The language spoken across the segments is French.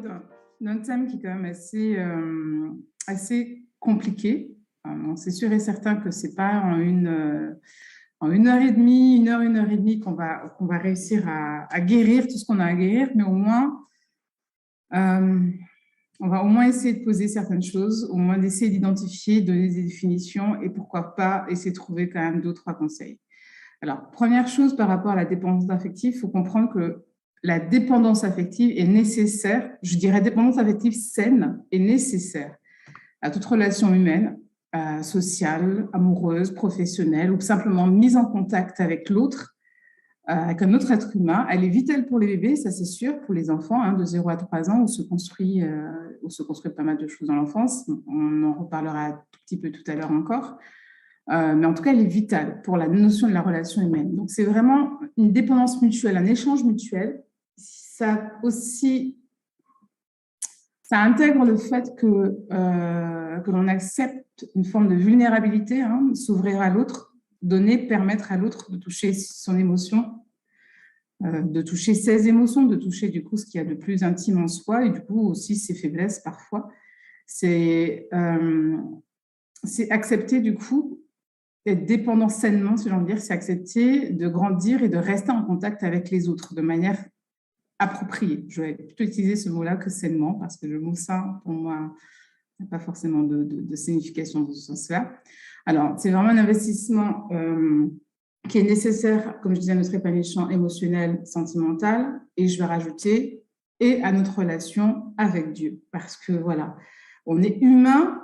parler d'un thème qui est quand même assez compliqué. C'est sûr et certain que ce n'est pas en une heure et demie, une heure et demie qu'on va réussir à guérir tout ce qu'on a à guérir, mais au moins, on va au moins essayer de poser certaines choses, au moins d'essayer d'identifier, donner des définitions et pourquoi pas essayer de trouver quand même 2-3 conseils. Alors, première chose par rapport à la dépendance affective, il faut comprendre que la dépendance affective est nécessaire, je dirais dépendance affective saine est nécessaire à toute relation humaine, sociale, amoureuse, professionnelle ou simplement mise en contact avec l'autre, avec un autre être humain. Elle est vitale pour les bébés, ça c'est sûr, pour les enfants de 0 à 3 ans où se construit pas mal de choses dans l'enfance. On en reparlera un tout petit peu tout à l'heure encore. Mais en tout cas, elle est vitale pour la notion de la relation humaine. Donc, c'est vraiment une dépendance mutuelle, un échange mutuel. Ça intègre le fait que l'on accepte une forme de vulnérabilité, s'ouvrir à l'autre, permettre à l'autre de toucher son émotion, de toucher ses émotions, de toucher du coup ce qu'il y a de plus intime en soi et du coup aussi ses faiblesses parfois. C'est accepter du coup d'être dépendant sainement, si j'ai envie de dire, c'est accepter de grandir et de rester en contact avec les autres de manière appropriée. Je vais plutôt utiliser ce mot-là que sainement, parce que le mot sain, pour moi, n'a pas forcément de signification dans ce sens-là. Alors, c'est vraiment un investissement qui est nécessaire, comme je disais, à notre épanouissement émotionnel, sentimental, et je vais rajouter, et à notre relation avec Dieu. Parce que, voilà, on est humain,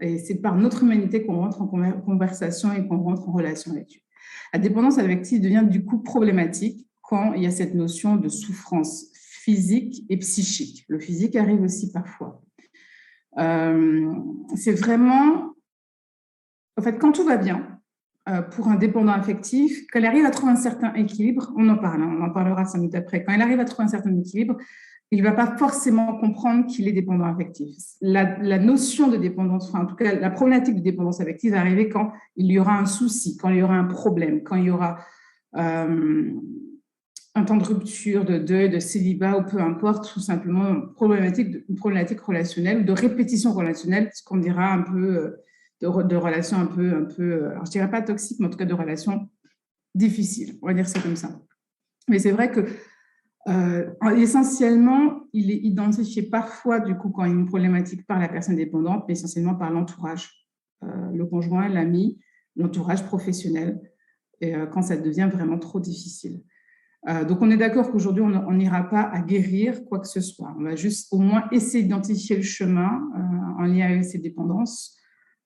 et c'est par notre humanité qu'on rentre en conversation et qu'on rentre en relation avec Dieu. La dépendance affective devient du coup problématique quand il y a cette notion de souffrance physique et psychique. Le physique arrive aussi parfois. C'est vraiment... En fait, quand tout va bien, pour un dépendant affectif, quand il arrive à trouver un certain équilibre, on en parlera 5 minutes après, quand il arrive à trouver un certain équilibre, il ne va pas forcément comprendre qu'il est dépendant affectif. La notion de dépendance, enfin, en tout cas, la problématique de dépendance affective va arriver quand il y aura un souci, quand il y aura un problème, quand il y aura un temps de rupture, de deuil, de célibat ou peu importe, tout simplement une problématique relationnelle, de répétition relationnelle, ce qu'on dira un peu de relations un peu, alors je ne dirais pas toxiques, mais en tout cas de relations difficiles. On va dire ça comme ça. Mais c'est vrai que essentiellement, il est identifié parfois, du coup, quand il y a une problématique par la personne dépendante, mais essentiellement par l'entourage, le conjoint, l'ami, l'entourage professionnel, et quand ça devient vraiment trop difficile. Donc, on est d'accord qu'aujourd'hui, on n'ira pas à guérir quoi que ce soit. On va juste au moins essayer d'identifier le chemin en lien avec ces dépendances,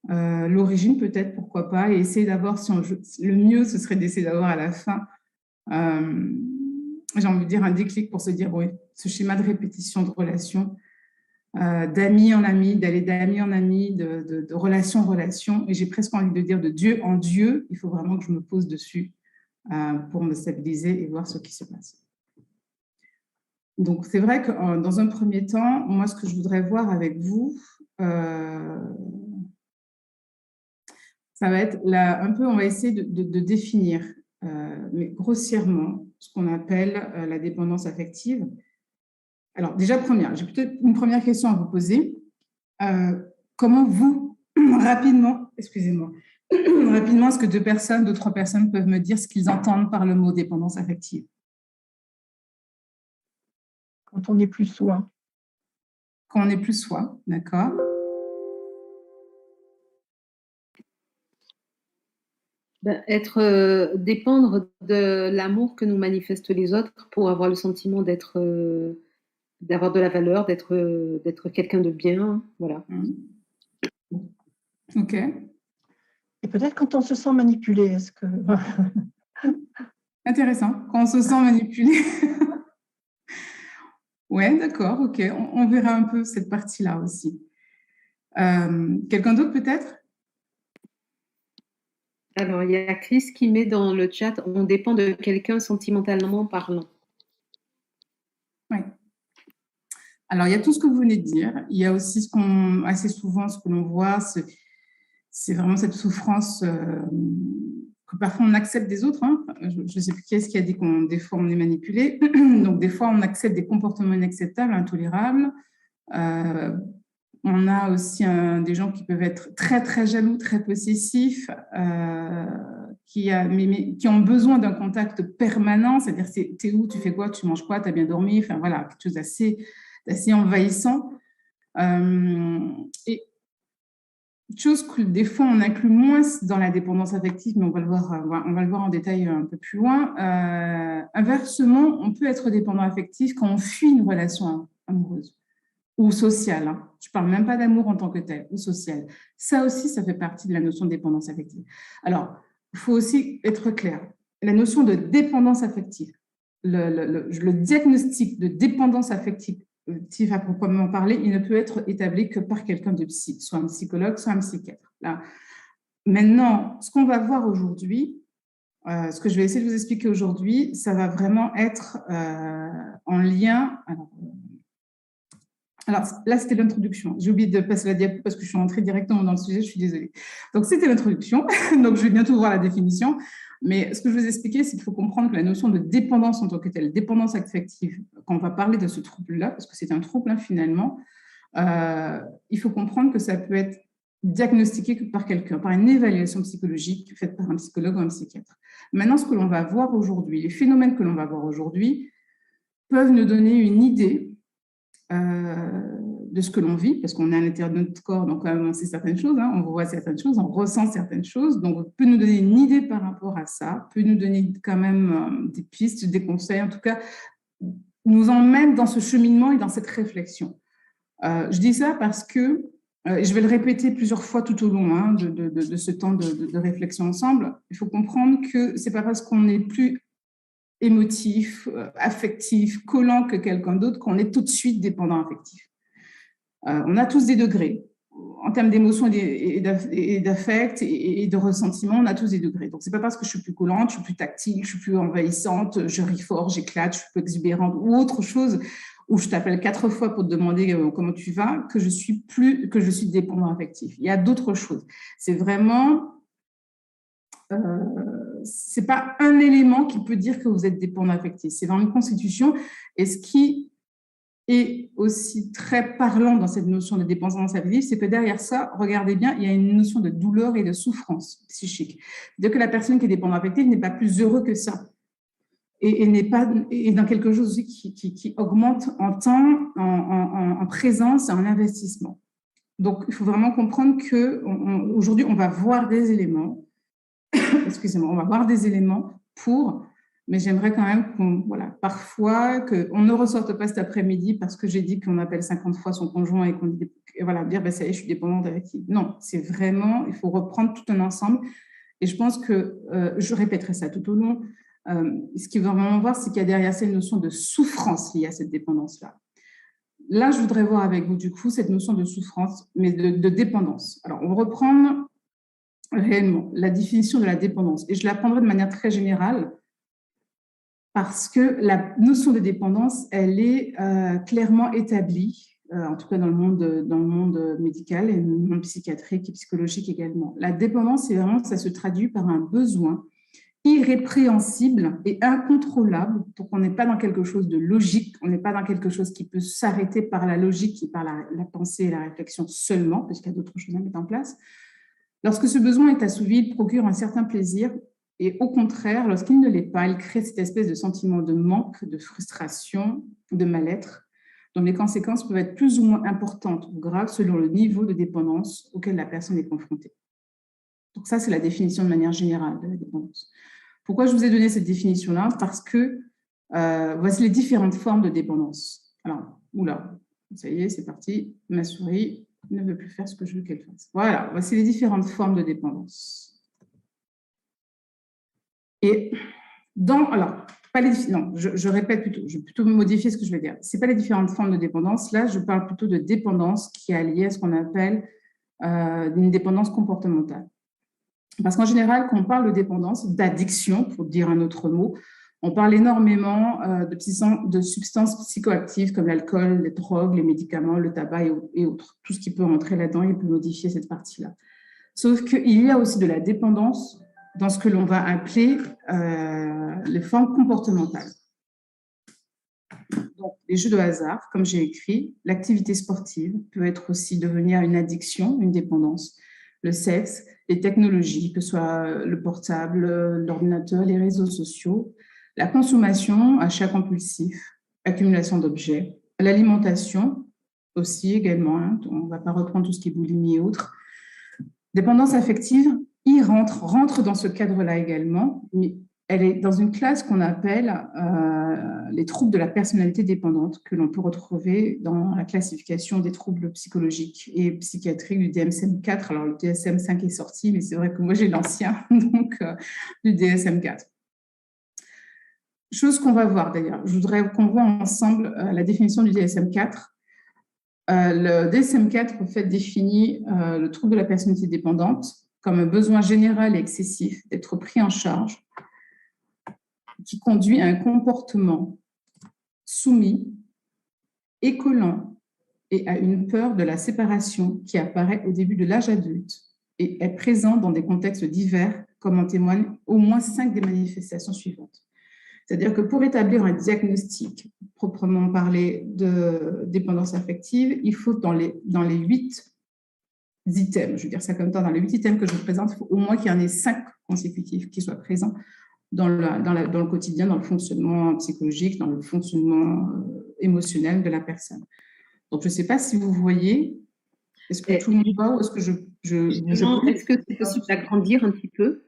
l'origine peut-être, pourquoi pas, et essayer d'avoir, le mieux, ce serait d'essayer d'avoir à la fin j'ai envie de dire un déclic pour se dire, oui, ce schéma de répétition de relations, d'ami en ami, d'aller d'ami en ami, de relation en relation, et j'ai presque envie de dire de Dieu en Dieu, il faut vraiment que je me pose dessus pour me stabiliser et voir ce qui se passe. Donc, c'est vrai que dans un premier temps, moi, ce que je voudrais voir avec vous, ça va être un peu, on va essayer de définir, mais grossièrement, ce qu'on appelle la dépendance affective. Alors, déjà, j'ai peut-être une première question à vous poser. Comment vous, rapidement, est-ce que 2 3 personnes peuvent me dire ce qu'ils entendent par le mot dépendance affective? Quand on n'est plus soi. Quand on n'est plus soi, d'accord. Dépendre de l'amour que nous manifestent les autres pour avoir le sentiment d'avoir de la valeur, d'être quelqu'un de bien, voilà. Ok. Et peut-être quand on se sent manipulé, est-ce que... Intéressant, quand on se sent manipulé. Ouais, d'accord, ok. On verra un peu cette partie-là aussi. Quelqu'un d'autre peut-être? Alors, il y a Chris qui met dans le chat « On dépend de quelqu'un sentimentalement parlant ». Oui. Alors, il y a tout ce que vous venez de dire. Il y a aussi assez souvent, ce que l'on voit, c'est vraiment cette souffrance que parfois on accepte des autres. Hein. Je ne sais plus qui est-ce qui a dit qu'on des fois on est manipulé. Donc des fois on accepte des comportements inacceptables, intolérables. On a aussi des gens qui peuvent être très très jaloux, très possessifs, qui ont besoin d'un contact permanent. C'est-à-dire, t'es où, tu fais quoi, tu manges quoi, tu as bien dormi. Enfin voilà, quelque chose d'assez envahissant. Et chose que des fois on inclut moins dans la dépendance affective, mais on va le voir en détail un peu plus loin. Inversement, on peut être dépendant affectif quand on fuit une relation amoureuse ou sociale. Hein. Je ne parle même pas d'amour en tant que tel, ou social. Ça aussi, ça fait partie de la notion de dépendance affective. Alors, il faut aussi être clair. La notion de dépendance affective, le diagnostic de dépendance affective à proprement parler, il ne peut être établi que par quelqu'un de psy, soit un psychologue, soit un psychiatre. Là. Maintenant, ce qu'on va voir aujourd'hui, ce que je vais essayer de vous expliquer aujourd'hui, ça va vraiment être en lien... Alors là, c'était l'introduction. J'ai oublié de passer la diapo parce que je suis entrée directement dans le sujet, je suis désolée. Donc, c'était l'introduction. Donc, je vais bientôt voir la définition. Mais ce que je vous ai expliqué, c'est qu'il faut comprendre que la notion de dépendance en tant que telle, dépendance affective, quand on va parler de ce trouble-là, parce que c'est un trouble hein, finalement, il faut comprendre que ça peut être diagnostiqué par quelqu'un, par une évaluation psychologique faite par un psychologue ou un psychiatre. Maintenant, ce que l'on va voir aujourd'hui, les phénomènes que l'on va voir aujourd'hui peuvent nous donner une idée de ce que l'on vit, parce qu'on est à l'intérieur de notre corps, donc quand même on sait certaines choses, hein, on voit certaines choses, on ressent certaines choses, donc peut nous donner une idée par rapport à ça, peut nous donner quand même des pistes, des conseils, en tout cas, nous emmène dans ce cheminement et dans cette réflexion. Je dis ça parce que, et je vais le répéter plusieurs fois tout au long hein, de ce temps de réflexion ensemble, il faut comprendre que c'est pas parce qu'on n'est plus émotif, affectif, collant que quelqu'un d'autre, qu'on est tout de suite dépendant affectif. On a tous des degrés. En termes d'émotion et d'affect et de ressentiment, on a tous des degrés. Donc, ce n'est pas parce que je suis plus collante, je suis plus tactile, je suis plus envahissante, je ris fort, j'éclate, je suis plus exubérante ou autre chose, où je t'appelle 4 fois pour te demander comment tu vas, que je suis dépendant affectif. Il y a d'autres choses. C'est vraiment... ce n'est pas un élément qui peut dire que vous êtes dépendant affectif. C'est dans une constitution. Et ce qui est aussi très parlant dans cette notion de dépendance affective, c'est que derrière ça, regardez bien, il y a une notion de douleur et de souffrance psychique. C'est-à-dire que la personne qui est dépendante affective n'est pas plus heureux que ça. Et n'est pas dans quelque chose aussi qui augmente en temps, en présence et en investissement. Donc, il faut vraiment comprendre qu'aujourd'hui, on va voir des éléments excusez-moi, on va voir des éléments mais j'aimerais quand même parfois qu'on ne ressorte pas cet après-midi parce que j'ai dit qu'on appelle 50 fois son conjoint et qu'on dit, dire, ça y est, je suis dépendante affective. Non, c'est vraiment, il faut reprendre tout un ensemble. Et je pense que, je répéterai ça tout au long, ce qu'il faut vraiment voir, c'est qu'il y a derrière cette notion de souffrance liée à cette dépendance-là. Là, je voudrais voir avec vous, du coup, cette notion de souffrance, mais de dépendance. Alors, on va reprendre réellement la définition de la dépendance. Et je la prendrai de manière très générale parce que la notion de dépendance, elle est clairement établie, en tout cas dans le monde médical et dans le monde psychiatrique et psychologique également. La dépendance, c'est vraiment, ça se traduit par un besoin irrépréhensible et incontrôlable, pour qu'on n'est pas dans quelque chose de logique, on n'est pas dans quelque chose qui peut s'arrêter par la logique et par la pensée et la réflexion seulement, parce qu'il y a d'autres choses à mettre en place. Lorsque ce besoin est assouvi, il procure un certain plaisir et au contraire, lorsqu'il ne l'est pas, il crée cette espèce de sentiment de manque, de frustration, de mal-être, dont les conséquences peuvent être plus ou moins importantes ou graves selon le niveau de dépendance auquel la personne est confrontée. Donc ça, c'est la définition de manière générale de la dépendance. Pourquoi je vous ai donné cette définition-là? Parce que voici les différentes formes de dépendance. Alors, ça y est, c'est parti, ma souris ne veut plus faire ce que je veux qu'elle fasse. Voilà, voici les différentes formes de dépendance. Et je répète plutôt, je vais plutôt modifier ce que je vais dire. Ce n'est pas les différentes formes de dépendance. Là, je parle plutôt de dépendance qui est liée à ce qu'on appelle une dépendance comportementale. Parce qu'en général, quand on parle de dépendance, d'addiction, pour dire un autre mot, on parle énormément de substances psychoactives comme l'alcool, les drogues, les médicaments, le tabac et autres. Tout ce qui peut rentrer là-dedans et peut modifier cette partie-là. Sauf qu'il y a aussi de la dépendance dans ce que l'on va appeler les formes comportementales. Donc, les jeux de hasard, comme j'ai écrit, l'activité sportive peut être aussi devenir une addiction, une dépendance, le sexe, les technologies, que ce soit le portable, l'ordinateur, les réseaux sociaux, la consommation, achat compulsif, accumulation d'objets, l'alimentation aussi également, hein, on ne va pas reprendre tout ce qui est boulimie et autres. Dépendance affective, il rentre dans ce cadre-là également, mais elle est dans une classe qu'on appelle les troubles de la personnalité dépendante, que l'on peut retrouver dans la classification des troubles psychologiques et psychiatriques du DSM-4. Alors, le DSM-5 est sorti, mais c'est vrai que moi, j'ai l'ancien, donc du DSM-4. Chose qu'on va voir d'ailleurs. Je voudrais qu'on voit ensemble la définition du DSM-4. Le DSM-4, en fait, définit le trouble de la personnalité dépendante comme un besoin général et excessif d'être pris en charge qui conduit à un comportement soumis, écoulant et à une peur de la séparation qui apparaît au début de l'âge adulte et est présent dans des contextes divers, comme en témoignent au moins 5 des manifestations suivantes. C'est-à-dire que pour établir un diagnostic proprement parlé de dépendance affective, il faut dans les 8 items, je veux dire ça comme ça, dans les 8 items que je vous présente, il faut au moins qu'il y en ait 5 consécutifs qui soient présents dans le quotidien, dans le fonctionnement psychologique, dans le fonctionnement émotionnel de la personne. Donc, je ne sais pas si vous voyez, est-ce que tout le monde voit ou est-ce que est-ce que c'est possible d'agrandir un petit peu?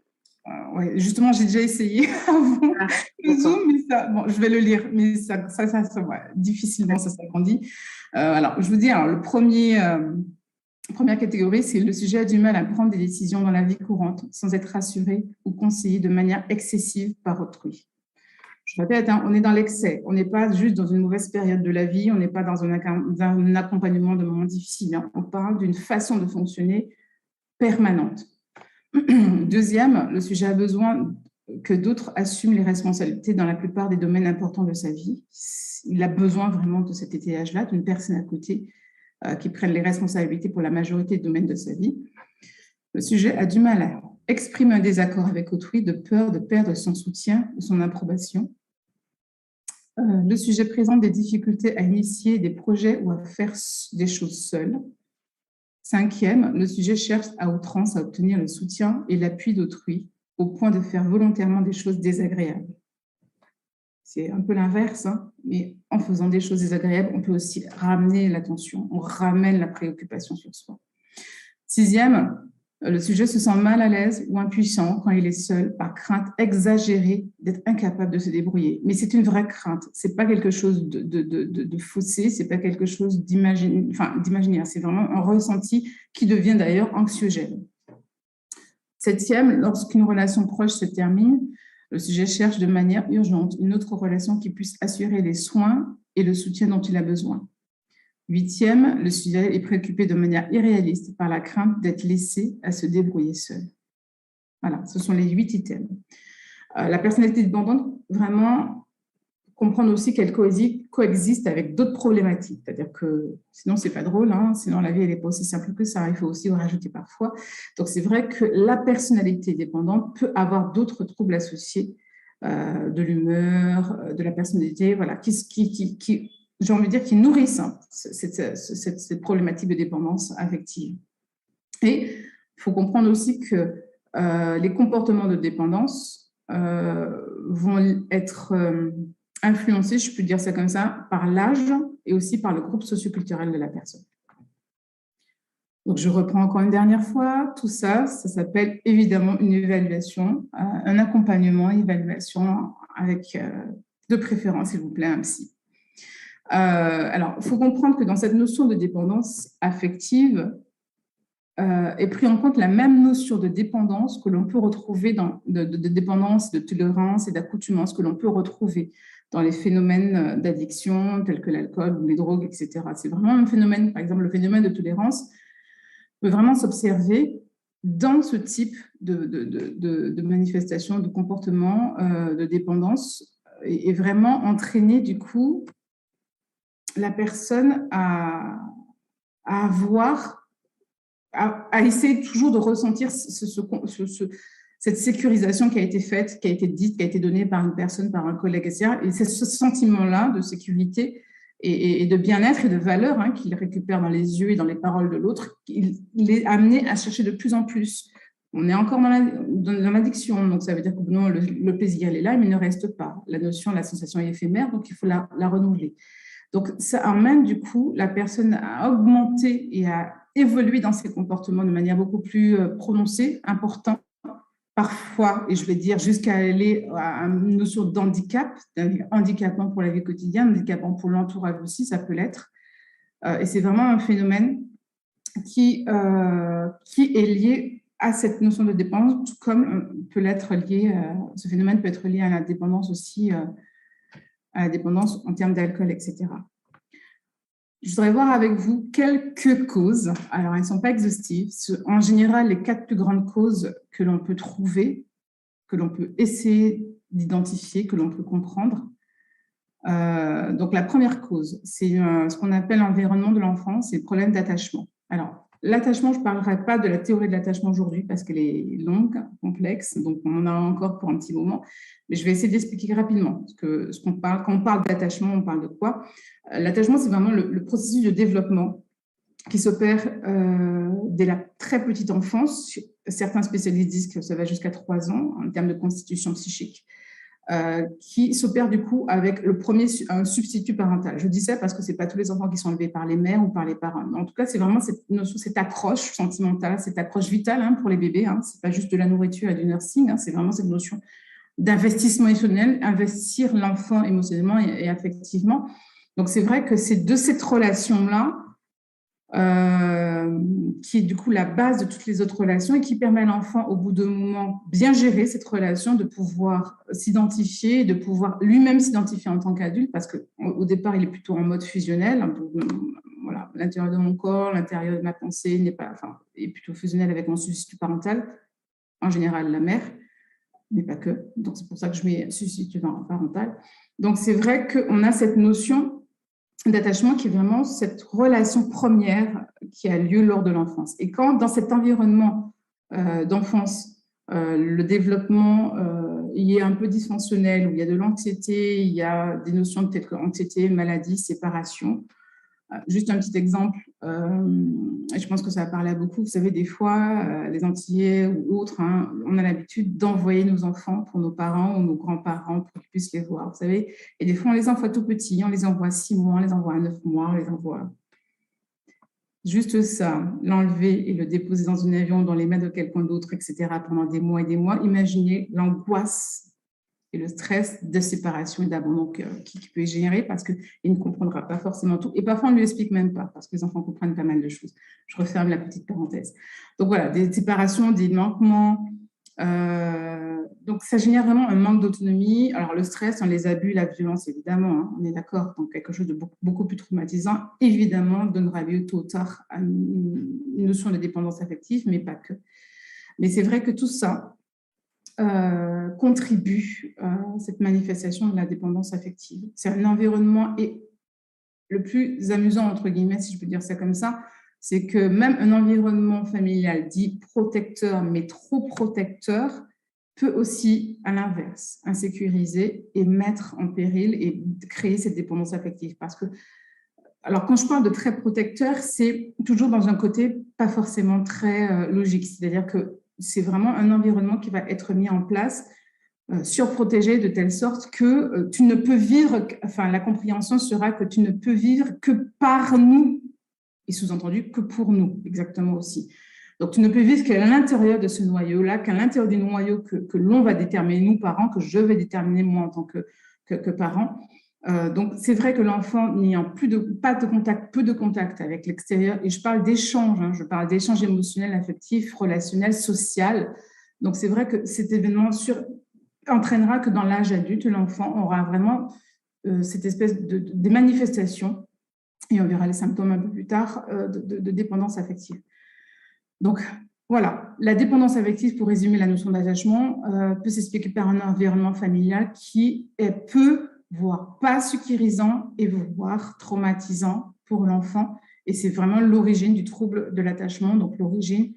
Ouais, justement, j'ai déjà essayé avant le Zoom, mais ça, bon, je vais le lire, mais ça ouais, difficilement ça s'agrandit. Alors, je vous dis, alors, première catégorie, c'est le sujet a du mal à prendre des décisions dans la vie courante sans être rassuré ou conseillé de manière excessive par autrui. Je répète, hein, on est dans l'excès. On n'est pas juste dans une mauvaise période de la vie, on n'est pas dans un accompagnement de moments difficiles. Hein. On parle d'une façon de fonctionner permanente. Deuxième, le sujet a besoin que d'autres assument les responsabilités dans la plupart des domaines importants de sa vie. Il a besoin vraiment de cet étayage-là, d'une personne à côté qui prenne les responsabilités pour la majorité des domaines de sa vie. Le sujet a du mal à exprimer un désaccord avec autrui de peur de perdre son soutien ou son approbation. Le sujet présente des difficultés à initier des projets ou à faire des choses seul. Cinquième, le sujet cherche à outrance à obtenir le soutien et l'appui d'autrui au point de faire volontairement des choses désagréables. C'est un peu l'inverse, hein, mais en faisant des choses désagréables, on peut aussi ramener l'attention, on ramène la préoccupation sur soi. Sixième, le sujet se sent mal à l'aise ou impuissant quand il est seul par crainte exagérée d'être incapable de se débrouiller. Mais c'est une vraie crainte, ce n'est pas quelque chose de faussé, ce n'est pas quelque chose d'imaginaire, c'est vraiment un ressenti qui devient d'ailleurs anxiogène. Septième, lorsqu'une relation proche se termine, le sujet cherche de manière urgente une autre relation qui puisse assurer les soins et le soutien dont il a besoin. Huitième, le sujet est préoccupé de manière irréaliste par la crainte d'être laissé à se débrouiller seul. Voilà, ce sont les 8 items. La personnalité dépendante, vraiment, comprendre aussi qu'elle coexiste avec d'autres problématiques. C'est-à-dire que sinon, ce n'est pas drôle, hein, sinon la vie, elle n'est pas aussi simple que ça. Il faut aussi en rajouter parfois. Donc, c'est vrai que la personnalité dépendante peut avoir d'autres troubles associés, de l'humeur, de la personnalité, voilà, qui j'ai envie de dire, qui nourrissent cette problématique de dépendance affective. Et il faut comprendre aussi que les comportements de dépendance vont être influencés, je peux dire ça comme ça, par l'âge et aussi par le groupe socioculturel de la personne. Donc, je reprends encore une dernière fois. Tout ça, ça s'appelle évidemment une évaluation, un accompagnement, évaluation avec, de préférence, s'il vous plaît, un psy. Alors, il faut comprendre que dans cette notion de dépendance affective est pris en compte la même notion de dépendance que l'on peut retrouver de dépendance, de tolérance et d'accoutumance que l'on peut retrouver dans les phénomènes d'addiction tels que l'alcool ou les drogues, etc. C'est vraiment un phénomène, par exemple, le phénomène de tolérance peut vraiment s'observer dans ce type de manifestation, de comportement de dépendance et vraiment entraîner du coup la personne à essayer toujours de ressentir cette sécurisation qui a été faite, qui a été dite, qui a été donnée par une personne, par un collègue, etc. Et c'est ce sentiment-là de sécurité et de bien-être et de valeur qu'il récupère dans les yeux et dans les paroles de l'autre, il est amené à chercher de plus en plus. On est encore dans l'addiction, donc ça veut dire que non, le plaisir il est là, mais il ne reste pas. La notion, la sensation est éphémère, donc il faut la renouveler. Donc ça amène du coup la personne à augmenter et à évoluer dans ses comportements de manière beaucoup plus prononcée, importante, parfois, et je vais dire jusqu'à aller à une notion d'handicap, handicapant pour la vie quotidienne, handicapant pour l'entourage aussi, ça peut l'être. Et c'est vraiment un phénomène qui est lié à cette notion de dépendance, tout comme peut l'être lié, ce phénomène peut être lié à la dépendance aussi, à la dépendance en termes d'alcool, etc. Je voudrais voir avec vous quelques causes. Alors, elles ne sont pas exhaustives. En général, les 4 plus grandes causes que l'on peut trouver, que l'on peut essayer d'identifier, que l'on peut comprendre. Donc, la première cause, c'est ce qu'on appelle l'environnement de l'enfance, c'est le problème d'attachement. Alors, l'attachement, je ne parlerai pas de la théorie de l'attachement aujourd'hui parce qu'elle est longue, complexe, donc on en a encore pour un petit moment. Mais je vais essayer d'expliquer rapidement. Parce que quand on parle d'attachement, on parle de quoi? L'attachement, c'est vraiment le processus de développement qui s'opère dès la très petite enfance. Certains spécialistes disent que ça va jusqu'à 3 ans en termes de constitution psychique. Qui s'opère du coup avec un substitut parental. Je dis ça parce que ce n'est pas tous les enfants qui sont élevés par les mères ou par les parents. En tout cas, c'est vraiment cette notion, cette accroche sentimentale, cette accroche vitale pour les bébés. Ce n'est pas juste de la nourriture et du nursing, c'est vraiment cette notion d'investissement émotionnel, investir l'enfant émotionnellement et affectivement. Donc, c'est vrai que c'est de cette relation-là qui est du coup la base de toutes les autres relations et qui permet à l'enfant, au bout d'un moment, bien gérer cette relation, de pouvoir s'identifier, de pouvoir lui-même s'identifier en tant qu'adulte, parce qu'au départ, il est plutôt en mode fusionnel. Voilà, l'intérieur de mon corps, l'intérieur de ma pensée est plutôt fusionnel avec mon substitut parental, en général la mère, mais pas que. Donc, c'est pour ça que je mets substitut parental. Donc, c'est vrai qu'on a cette notion d'attachement qui est vraiment cette relation première qui a lieu lors de l'enfance. Et quand dans cet environnement d'enfance, le développement il est un peu dysfonctionnel, où il y a de l'anxiété, il y a des notions de peut-être anxiété, maladie, séparation. Juste un petit exemple, je pense que ça va parler à beaucoup. Vous savez, des fois, les Antillais ou autres, on a l'habitude d'envoyer nos enfants pour nos parents ou nos grands-parents pour qu'ils puissent les voir. Vous savez, et des fois, on les envoie tout petits, on les envoie à 6 mois, on les envoie à 9 mois, on les envoie. Juste ça, l'enlever et le déposer dans un avion, dans les mains de quelqu'un d'autre, etc., pendant des mois et des mois. Imaginez l'angoisse et le stress de séparation et d'abandon qui peut générer parce qu'il ne comprendra pas forcément tout. Et parfois, on ne lui explique même pas parce que les enfants comprennent pas mal de choses. Je referme la petite parenthèse. Donc voilà, des séparations, des manquements. Donc ça génère vraiment un manque d'autonomie. Alors le stress, les abus, la violence, évidemment, on est d'accord. Donc quelque chose de beaucoup plus traumatisant, évidemment, donnera lieu tôt ou tard à une notion de dépendance affective, mais pas que. Mais c'est vrai que tout ça contribue à cette manifestation de la dépendance affective. C'est un environnement, et le plus amusant, entre guillemets, si je peux dire ça comme ça, c'est que même un environnement familial dit protecteur, mais trop protecteur, peut aussi, à l'inverse, insécuriser et mettre en péril et créer cette dépendance affective. Parce que, alors quand je parle de très protecteur, c'est toujours dans un côté pas forcément très logique, c'est-à-dire que c'est vraiment un environnement qui va être mis en place, surprotégé de telle sorte que tu ne peux vivre, la compréhension sera que tu ne peux vivre que par nous, et sous-entendu que pour nous, exactement aussi. Donc, tu ne peux vivre qu'à l'intérieur de ce noyau-là, qu'à l'intérieur du noyau que l'on va déterminer, nous, parents, que je vais déterminer, moi, en tant que parent. Donc, c'est vrai que l'enfant n'ayant peu de contact avec l'extérieur, et je parle d'échange, je parle d'échange émotionnel, affectif, relationnel, social. Donc, c'est vrai que cet événement entraînera que dans l'âge adulte, l'enfant aura vraiment cette espèce de manifestation, et on verra les symptômes un peu plus tard, de dépendance affective. Donc, voilà, la dépendance affective, pour résumer la notion d'attachement, peut s'expliquer par un environnement familial qui est peu, voire pas sécurisant et voire traumatisant pour l'enfant. Et c'est vraiment l'origine du trouble de l'attachement, donc l'origine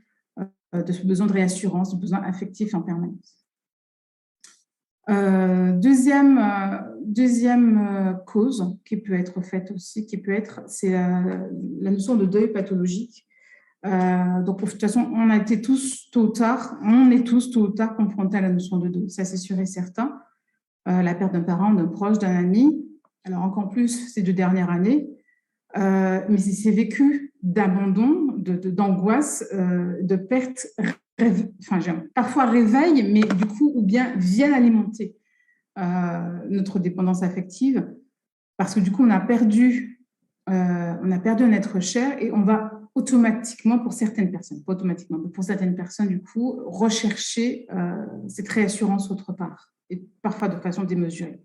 de ce besoin de réassurance, de besoin affectif en permanence. Deuxième cause qui peut être faite aussi, c'est la notion de deuil pathologique. Donc, de toute façon, on est tous tôt ou tard confrontés à la notion de deuil, ça c'est sûr et certain. La perte d'un parent, d'un proche, d'un ami, alors encore plus ces 2 dernières années, mais c'est vécu d'abandon, d'angoisse, de perte, parfois réveil, mais du coup, ou bien viennent alimenter notre dépendance affective, parce que du coup, on a perdu un être cher et on va automatiquement, pour certaines personnes, pas automatiquement, mais pour certaines personnes, du coup, rechercher cette réassurance autre part, et parfois de façon démesurée.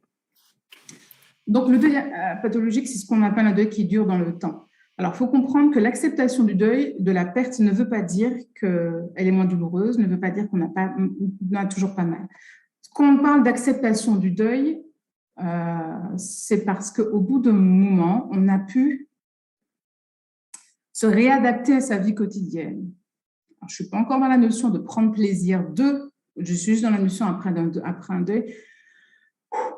Donc, le deuil pathologique, c'est ce qu'on appelle un deuil qui dure dans le temps. Alors, il faut comprendre que l'acceptation du deuil, de la perte, ne veut pas dire qu'elle est moins douloureuse, ne veut pas dire qu'on n'a toujours pas mal. Quand on parle d'acceptation du deuil, c'est parce qu'au bout d'un moment, on a pu se réadapter à sa vie quotidienne. Alors, je ne suis pas encore dans la notion de prendre plaisir je suis juste dans la notion après un deuil.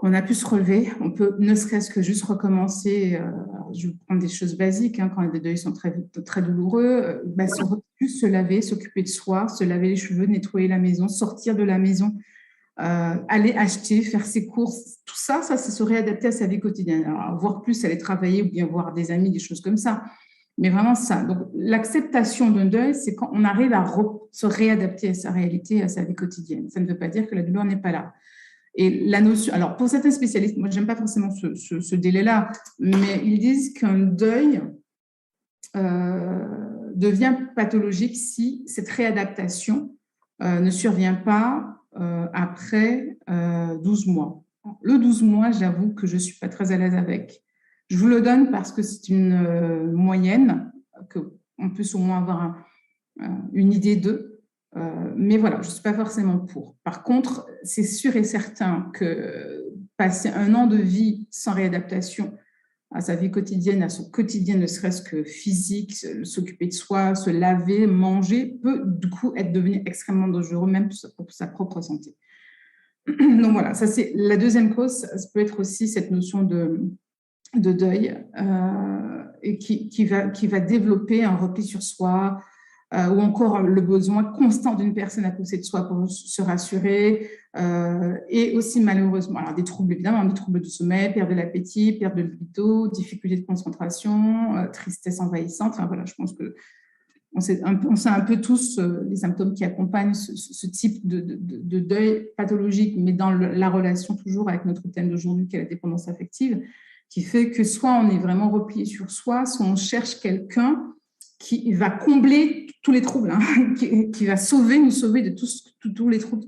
On a pu se relever, on peut ne serait-ce que juste recommencer. Je vais prendre des choses basiques, quand les deuils sont très, très douloureux, juste se laver, s'occuper de soi, se laver les cheveux, nettoyer la maison, sortir de la maison, aller acheter, faire ses courses, tout ça, c'est se réadapter à sa vie quotidienne. Alors, voire plus, aller travailler ou bien voir des amis, des choses comme ça. Mais vraiment ça. Donc, l'acceptation d'un deuil, c'est quand on arrive à se réadapter à sa réalité, à sa vie quotidienne. Ça ne veut pas dire que la douleur n'est pas là. Et la notion, alors pour certains spécialistes, moi, j'aime pas forcément ce délai-là, mais ils disent qu'un deuil devient pathologique si cette réadaptation ne survient pas après 12 mois. Le 12 mois, j'avoue que je ne suis pas très à l'aise avec. Je vous le donne parce que c'est une moyenne, qu'on puisse au moins avoir une idée d'eux. Mais voilà, je ne suis pas forcément pour. Par contre, c'est sûr et certain que passer 1 an de vie sans réadaptation à sa vie quotidienne, à son quotidien, ne serait-ce que physique, s'occuper de soi, se laver, manger, peut du coup devenir extrêmement dangereux, même pour sa propre santé. Donc voilà, ça c'est la deuxième cause. Ça peut être aussi cette notion de deuil et qui va développer un repli sur soi, ou encore le besoin constant d'une personne à côté de soi pour se rassurer, et aussi malheureusement, alors des troubles évidemment, des troubles du sommeil, perte de l'appétit, perte de libido, difficulté de concentration, tristesse envahissante. Enfin voilà, je pense que on sait un peu tous les symptômes qui accompagnent ce type de deuil pathologique, mais dans la relation toujours avec notre thème d'aujourd'hui qui est la dépendance affective, qui fait que soit on est vraiment replié sur soi, soit on cherche quelqu'un qui va combler tous les troubles, qui va nous sauver de tous les troubles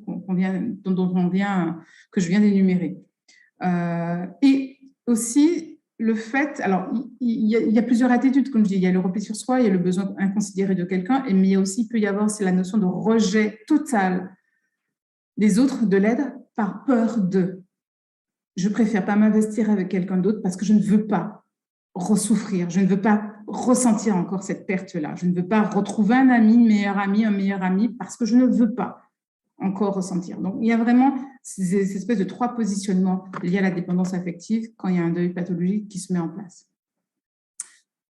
que je viens d'énumérer. Et aussi, le fait, alors, il y a plusieurs attitudes, comme je dis, il y a le repli sur soi, il y a le besoin inconsidéré de quelqu'un, mais il peut y avoir aussi la notion de rejet total des autres, de l'aide, par peur de. Je préfère pas m'investir avec quelqu'un d'autre parce que je ne veux pas ressouffrir, je ne veux pas ressentir encore cette perte-là, je ne veux pas retrouver un ami, un meilleur ami, parce que je ne veux pas encore ressentir. Donc, il y a vraiment ces espèces de 3 positionnements liés à la dépendance affective quand il y a un deuil pathologique qui se met en place.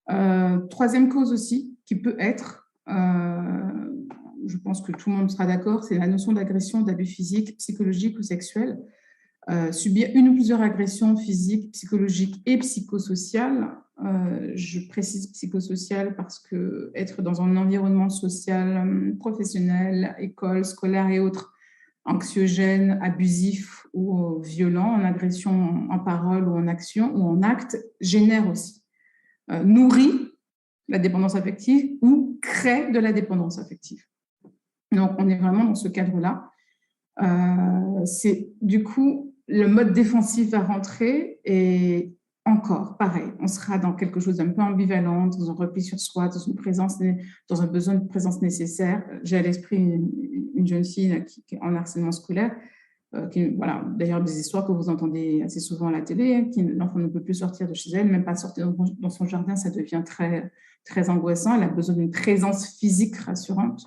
3e cause aussi, qui peut être, je pense que tout le monde sera d'accord, c'est la notion d'agression, d'abus physique, psychologique ou sexuel. Subir une ou plusieurs agressions physiques, psychologiques et psychosociales. Je précise psychosocial parce que être dans un environnement social, professionnel, école, scolaire et autres, anxiogène, abusif ou violent, en agression en parole ou en action ou en acte, génère aussi, nourrit la dépendance affective ou crée de la dépendance affective. Donc, on est vraiment dans ce cadre-là. C'est du coup, le mode défensif va rentrer et encore, pareil, on sera dans quelque chose d'un peu ambivalent, dans un repli sur soi, dans un besoin de présence nécessaire. J'ai à l'esprit une jeune fille qui est en harcèlement scolaire, voilà, d'ailleurs des histoires que vous entendez assez souvent à la télé, l'enfant ne peut plus sortir de chez elle, même pas sortir dans son jardin, ça devient très, très angoissant. Elle a besoin d'une présence physique rassurante.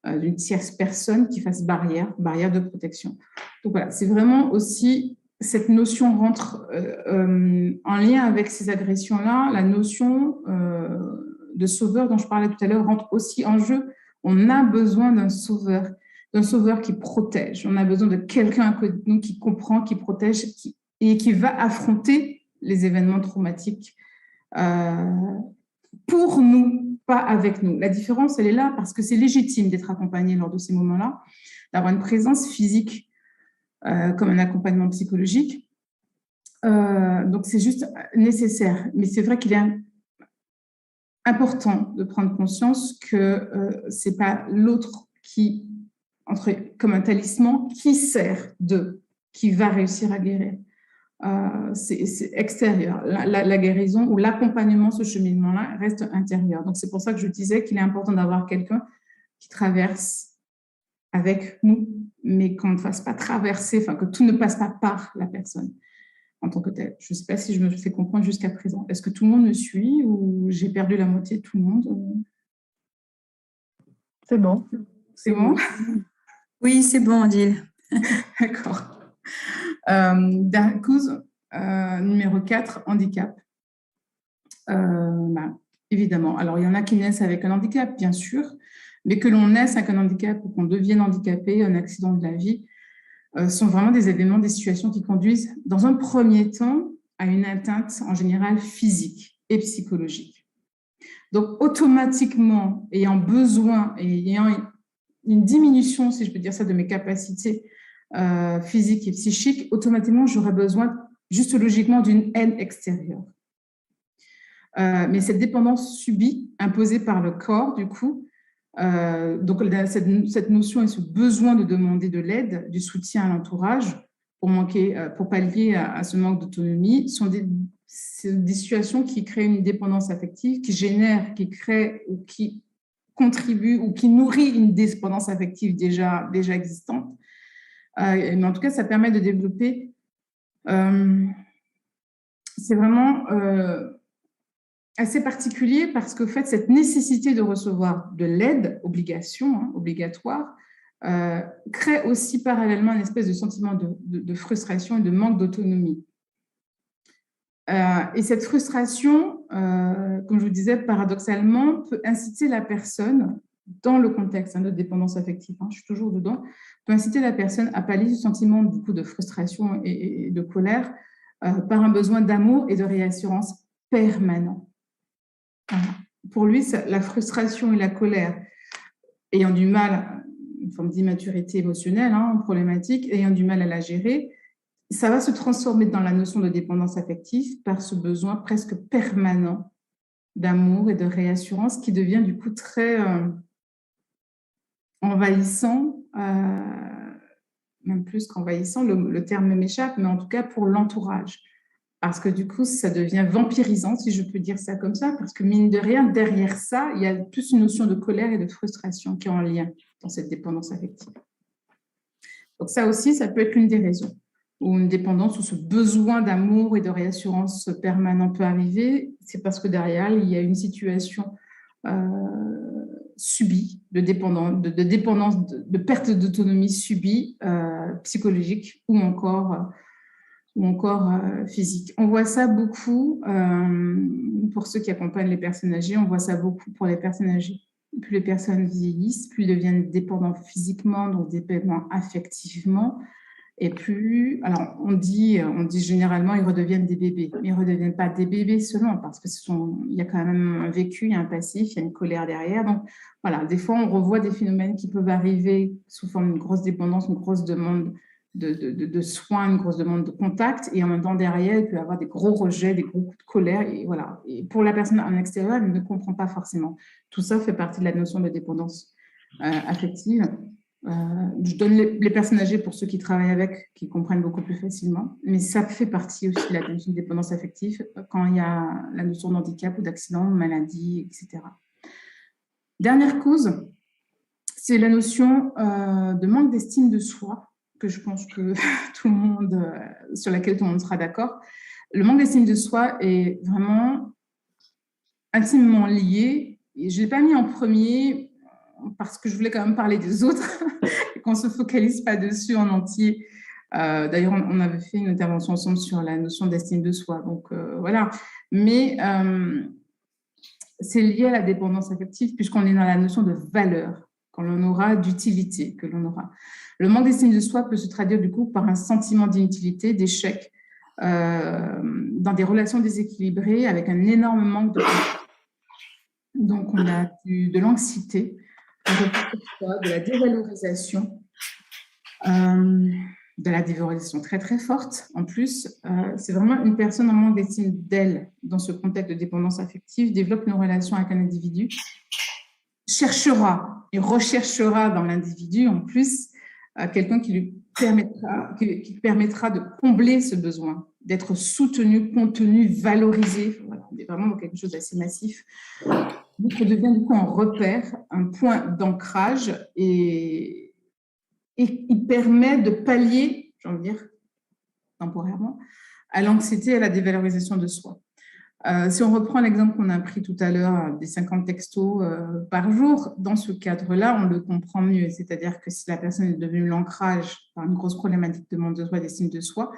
d'une tierce personne qui fasse barrière de protection. Donc voilà, c'est vraiment aussi cette notion rentre en lien avec ces agressions-là, la notion de sauveur dont je parlais tout à l'heure rentre aussi en jeu. On a besoin d'un sauveur qui protège. On a besoin de quelqu'un à côté de nous qui comprend, qui protège et qui va affronter les événements traumatiques pour nous, pas avec nous. La différence, elle est là parce que c'est légitime d'être accompagné lors de ces moments-là, d'avoir une présence physique comme un accompagnement psychologique. Donc, c'est juste nécessaire. Mais c'est vrai qu'il est important de prendre conscience que ce n'est pas l'autre qui, comme un talisman, qui sert qui va réussir à guérir. C'est extérieur. La guérison ou l'accompagnement, ce cheminement-là, reste intérieur. Donc, c'est pour ça que je disais qu'il est important d'avoir quelqu'un qui traverse avec nous, mais qu'on ne fasse pas traverser, enfin, que tout ne passe pas par la personne en tant que telle. Je ne sais pas si je me fais comprendre jusqu'à présent. Est-ce que tout le monde me suit ou j'ai perdu la moitié de tout le monde? C'est bon. C'est bon? Oui, c'est bon, Odile. D'accord. Cause numéro 4, handicap. Évidemment. Alors, il y en a qui naissent avec un handicap, bien sûr, mais que l'on naisse avec un handicap ou qu'on devienne handicapé, un accident de la vie, sont vraiment des événements, des situations qui conduisent, dans un premier temps, à une atteinte en général physique et psychologique. Donc, automatiquement, ayant besoin et ayant une diminution, si je peux dire ça, de mes capacités physiques et psychiques, automatiquement, j'aurais besoin, juste logiquement, d'une aide extérieure. Mais cette dépendance subie, imposée par le corps, du coup, donc cette notion et ce besoin de demander de l'aide, du soutien à l'entourage pour pallier à ce manque d'autonomie, sont des situations qui créent une dépendance affective, qui génèrent, qui créent ou qui contribuent ou qui nourrit une dépendance affective déjà existante. Mais en tout cas, ça permet de développer. C'est vraiment assez particulier parce qu'en fait, cette nécessité de recevoir de l'aide, obligatoire, crée aussi parallèlement une espèce de sentiment de frustration et de manque d'autonomie. Et cette frustration, comme je vous disais, paradoxalement, peut inciter la personne, dans le contexte de dépendance affective, je suis toujours dedans, peut inciter la personne à pallier ce sentiment du coup, de frustration et de colère par un besoin d'amour et de réassurance permanent. Pour lui, la frustration et la colère, ayant du mal, une forme d'immaturité émotionnelle, problématique, ayant du mal à la gérer, ça va se transformer dans la notion de dépendance affective par ce besoin presque permanent d'amour et de réassurance qui devient du coup très envahissant, même plus qu'envahissant, le terme m'échappe, mais en tout cas pour l'entourage. Parce que du coup, ça devient vampirisant, si je peux dire ça comme ça, parce que mine de rien, derrière ça, il y a plus une notion de colère et de frustration qui est en lien dans cette dépendance affective. Donc ça aussi, ça peut être l'une des raisons où une dépendance, où ce besoin d'amour et de réassurance permanent peut arriver. C'est parce que derrière, il y a une situation subie de dépendance, de perte d'autonomie subie, psychologique ou encore physique. On voit ça beaucoup pour ceux qui accompagnent les personnes âgées, on voit ça beaucoup pour les personnes âgées. Plus les personnes vieillissent, plus ils deviennent dépendants physiquement, donc dépendants affectivement, et plus, alors on dit généralement ils redeviennent des bébés, mais ils ne redeviennent pas des bébés seulement, parce qu'il y a quand même un vécu, il y a un passif, il y a une colère derrière. Donc voilà, des fois on revoit des phénomènes qui peuvent arriver sous forme d'une grosse dépendance, une grosse demande de soins, une grosse demande de contact, et en même temps derrière il peut y avoir des gros rejets, des gros coups de colère, et voilà. Et pour la personne en extérieur, elle ne comprend pas forcément. Tout ça fait partie de la notion de dépendance affective. Je donne les personnes âgées pour ceux qui travaillent avec, qui comprennent beaucoup plus facilement, mais ça fait partie aussi de la notion de dépendance affective quand il y a la notion d'handicap ou d'accident, de maladie, etc. Dernière cause, c'est la notion de manque d'estime de soi, que je pense que tout le monde, sur laquelle tout le monde sera d'accord. Le manque d'estime de soi est vraiment intimement lié, et je ne l'ai pas mis en premier, parce que je voulais quand même parler des autres et qu'on ne se focalise pas dessus en entier. D'ailleurs, on avait fait une intervention ensemble sur la notion d'estime de soi. Donc, voilà. Mais c'est lié à la dépendance affective puisqu'on est dans la notion de valeur que l'on aura, d'utilité que l'on aura. Le manque d'estime de soi peut se traduire du coup par un sentiment d'inutilité, d'échec, dans des relations déséquilibrées avec un énorme manque de confiance. Donc, on a de l'anxiété, de la dévalorisation, de la dévalorisation très, très forte. En plus, c'est vraiment une personne en manque d'estime d'elle dans ce contexte de dépendance affective, développe une relation avec un individu, cherchera et recherchera dans l'individu, en plus, quelqu'un qui lui permettra de combler ce besoin, d'être soutenu, contenu, valorisé. Voilà, on est vraiment dans quelque chose d'assez massif. L'autre devient du coup un repère, un point d'ancrage et il permet de pallier, j'ai envie de dire, temporairement, à l'anxiété et à la dévalorisation de soi. Si on reprend l'exemple qu'on a pris tout à l'heure des 50 textos par jour, dans ce cadre-là, on le comprend mieux. C'est-à-dire que si la personne est devenue l'ancrage par une grosse problématique de manque de soi, d'estime de soi,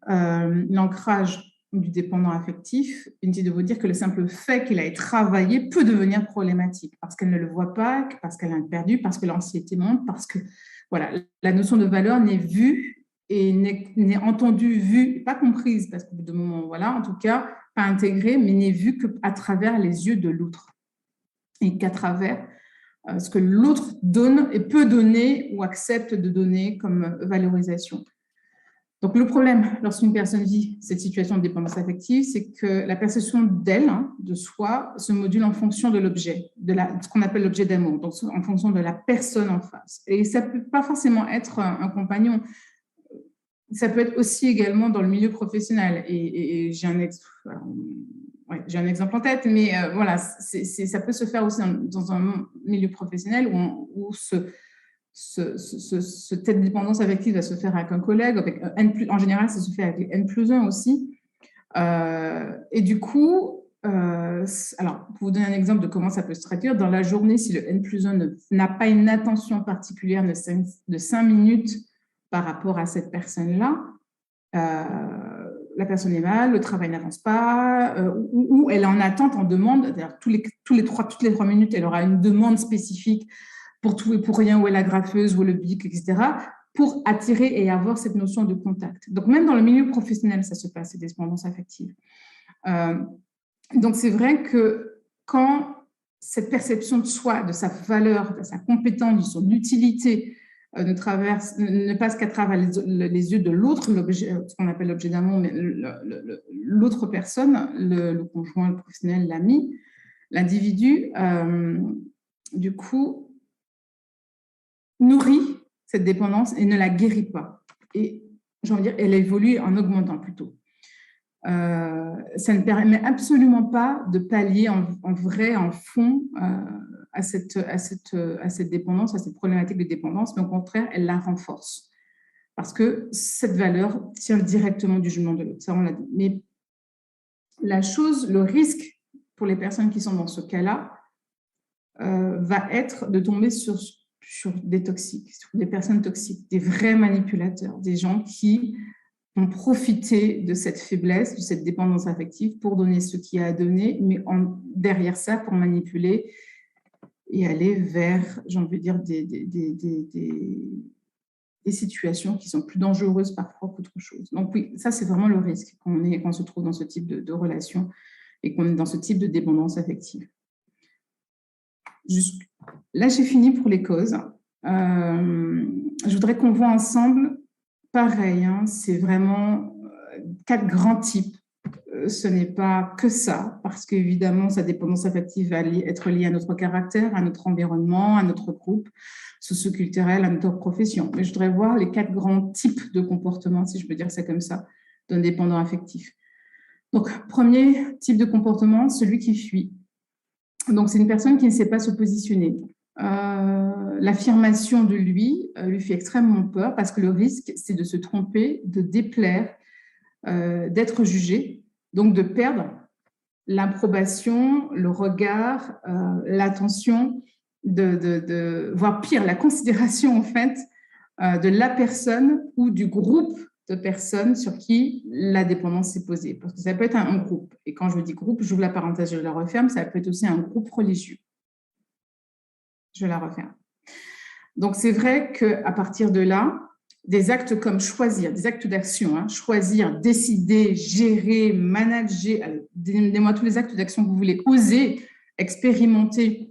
l'ancrage du dépendant affectif, inutile de vous dire que le simple fait qu'il ait travaillé peut devenir problématique parce qu'elle ne le voit pas, parce qu'elle a perdu, parce que l'anxiété monte, parce que voilà, la notion de valeur n'est vue et n'est entendue, vue, pas comprise, parce qu'au bout d'un moment, voilà, en tout cas, pas intégrée, mais n'est vue qu'à travers les yeux de l'autre et qu'à travers ce que l'autre donne et peut donner ou accepte de donner comme valorisation. Donc, le problème lorsqu'une personne vit cette situation de dépendance affective, c'est que la perception d'elle, de soi, se module en fonction de l'objet, de ce qu'on appelle l'objet d'amour, donc en fonction de la personne en face. Et ça ne peut pas forcément être un compagnon, ça peut être aussi également dans le milieu professionnel. Et j'ai un exemple en tête, mais voilà, ça peut se faire aussi dans un milieu professionnel où cette dépendance affective va se faire avec un collègue, en général, ça se fait avec N+1 aussi. Et du coup, alors, pour vous donner un exemple de comment ça peut se traduire, dans la journée, si le N+1 n'a pas une attention particulière de 5 minutes par rapport à cette personne-là, la personne est mal, le travail n'avance pas, ou elle est en attente, en demande, c'est-à-dire toutes les 3 minutes, elle aura une demande spécifique pour tout et pour rien, où est la graffeuse, où est le bic, etc., pour attirer et avoir cette notion de contact. Donc, même dans le milieu professionnel, ça se passe, ces dépendances affectives. Donc, c'est vrai que quand cette perception de soi, de sa valeur, de sa compétence, de son utilité ne passe qu'à travers les yeux de l'autre, ce qu'on appelle l'objet d'amour, mais l'autre personne, le conjoint, le professionnel, l'ami, l'individu, du coup, nourrit cette dépendance et ne la guérit pas. Et j'ai envie de dire, elle évolue en augmentant plutôt. Ça ne permet absolument pas de pallier en vrai, en fond, à cette dépendance, à cette problématique de dépendance, mais au contraire, elle la renforce. Parce que cette valeur tient directement du jugement de l'autre. Ça, on l'a dit. Mais le risque pour les personnes qui sont dans ce cas-là, va être de tomber sur des toxiques, sur des personnes toxiques, des vrais manipulateurs, des gens qui ont profité de cette faiblesse, de cette dépendance affective pour donner ce qu'il y a à donner, mais derrière ça, pour manipuler et aller vers, j'ai envie de dire, des situations qui sont plus dangereuses parfois qu'autre chose. Donc oui, ça, c'est vraiment le risque quand on se trouve dans ce type de relation et qu'on est dans ce type de dépendance affective. Là, j'ai fini pour les causes. Je voudrais qu'on voit ensemble, pareil, c'est vraiment 4 grands types. Ce n'est pas que ça, parce qu'évidemment, sa dépendance affective va être liée à notre caractère, à notre environnement, à notre groupe socio-culturel, à notre profession. Mais je voudrais voir les 4 grands types de comportements, si je peux dire ça comme ça, d'un dépendant affectif. Donc, premier type de comportement, celui qui fuit. Donc, c'est une personne qui ne sait pas se positionner. L'affirmation de lui fait extrêmement peur parce que le risque, c'est de se tromper, de déplaire, d'être jugé, donc de perdre l'approbation, le regard, l'attention voire pire, la considération en fait de la personne ou du groupe de personnes sur qui la dépendance s'est posée. Parce que ça peut être un groupe. Et quand je dis groupe, j'ouvre la parenthèse, je la referme, ça peut être aussi un groupe religieux. Je la referme. Donc, c'est vrai qu'à partir de là, des actes comme choisir, des actes d'action, choisir, décider, gérer, manager, donnez-moi tous les actes d'action que vous voulez, oser, expérimenter,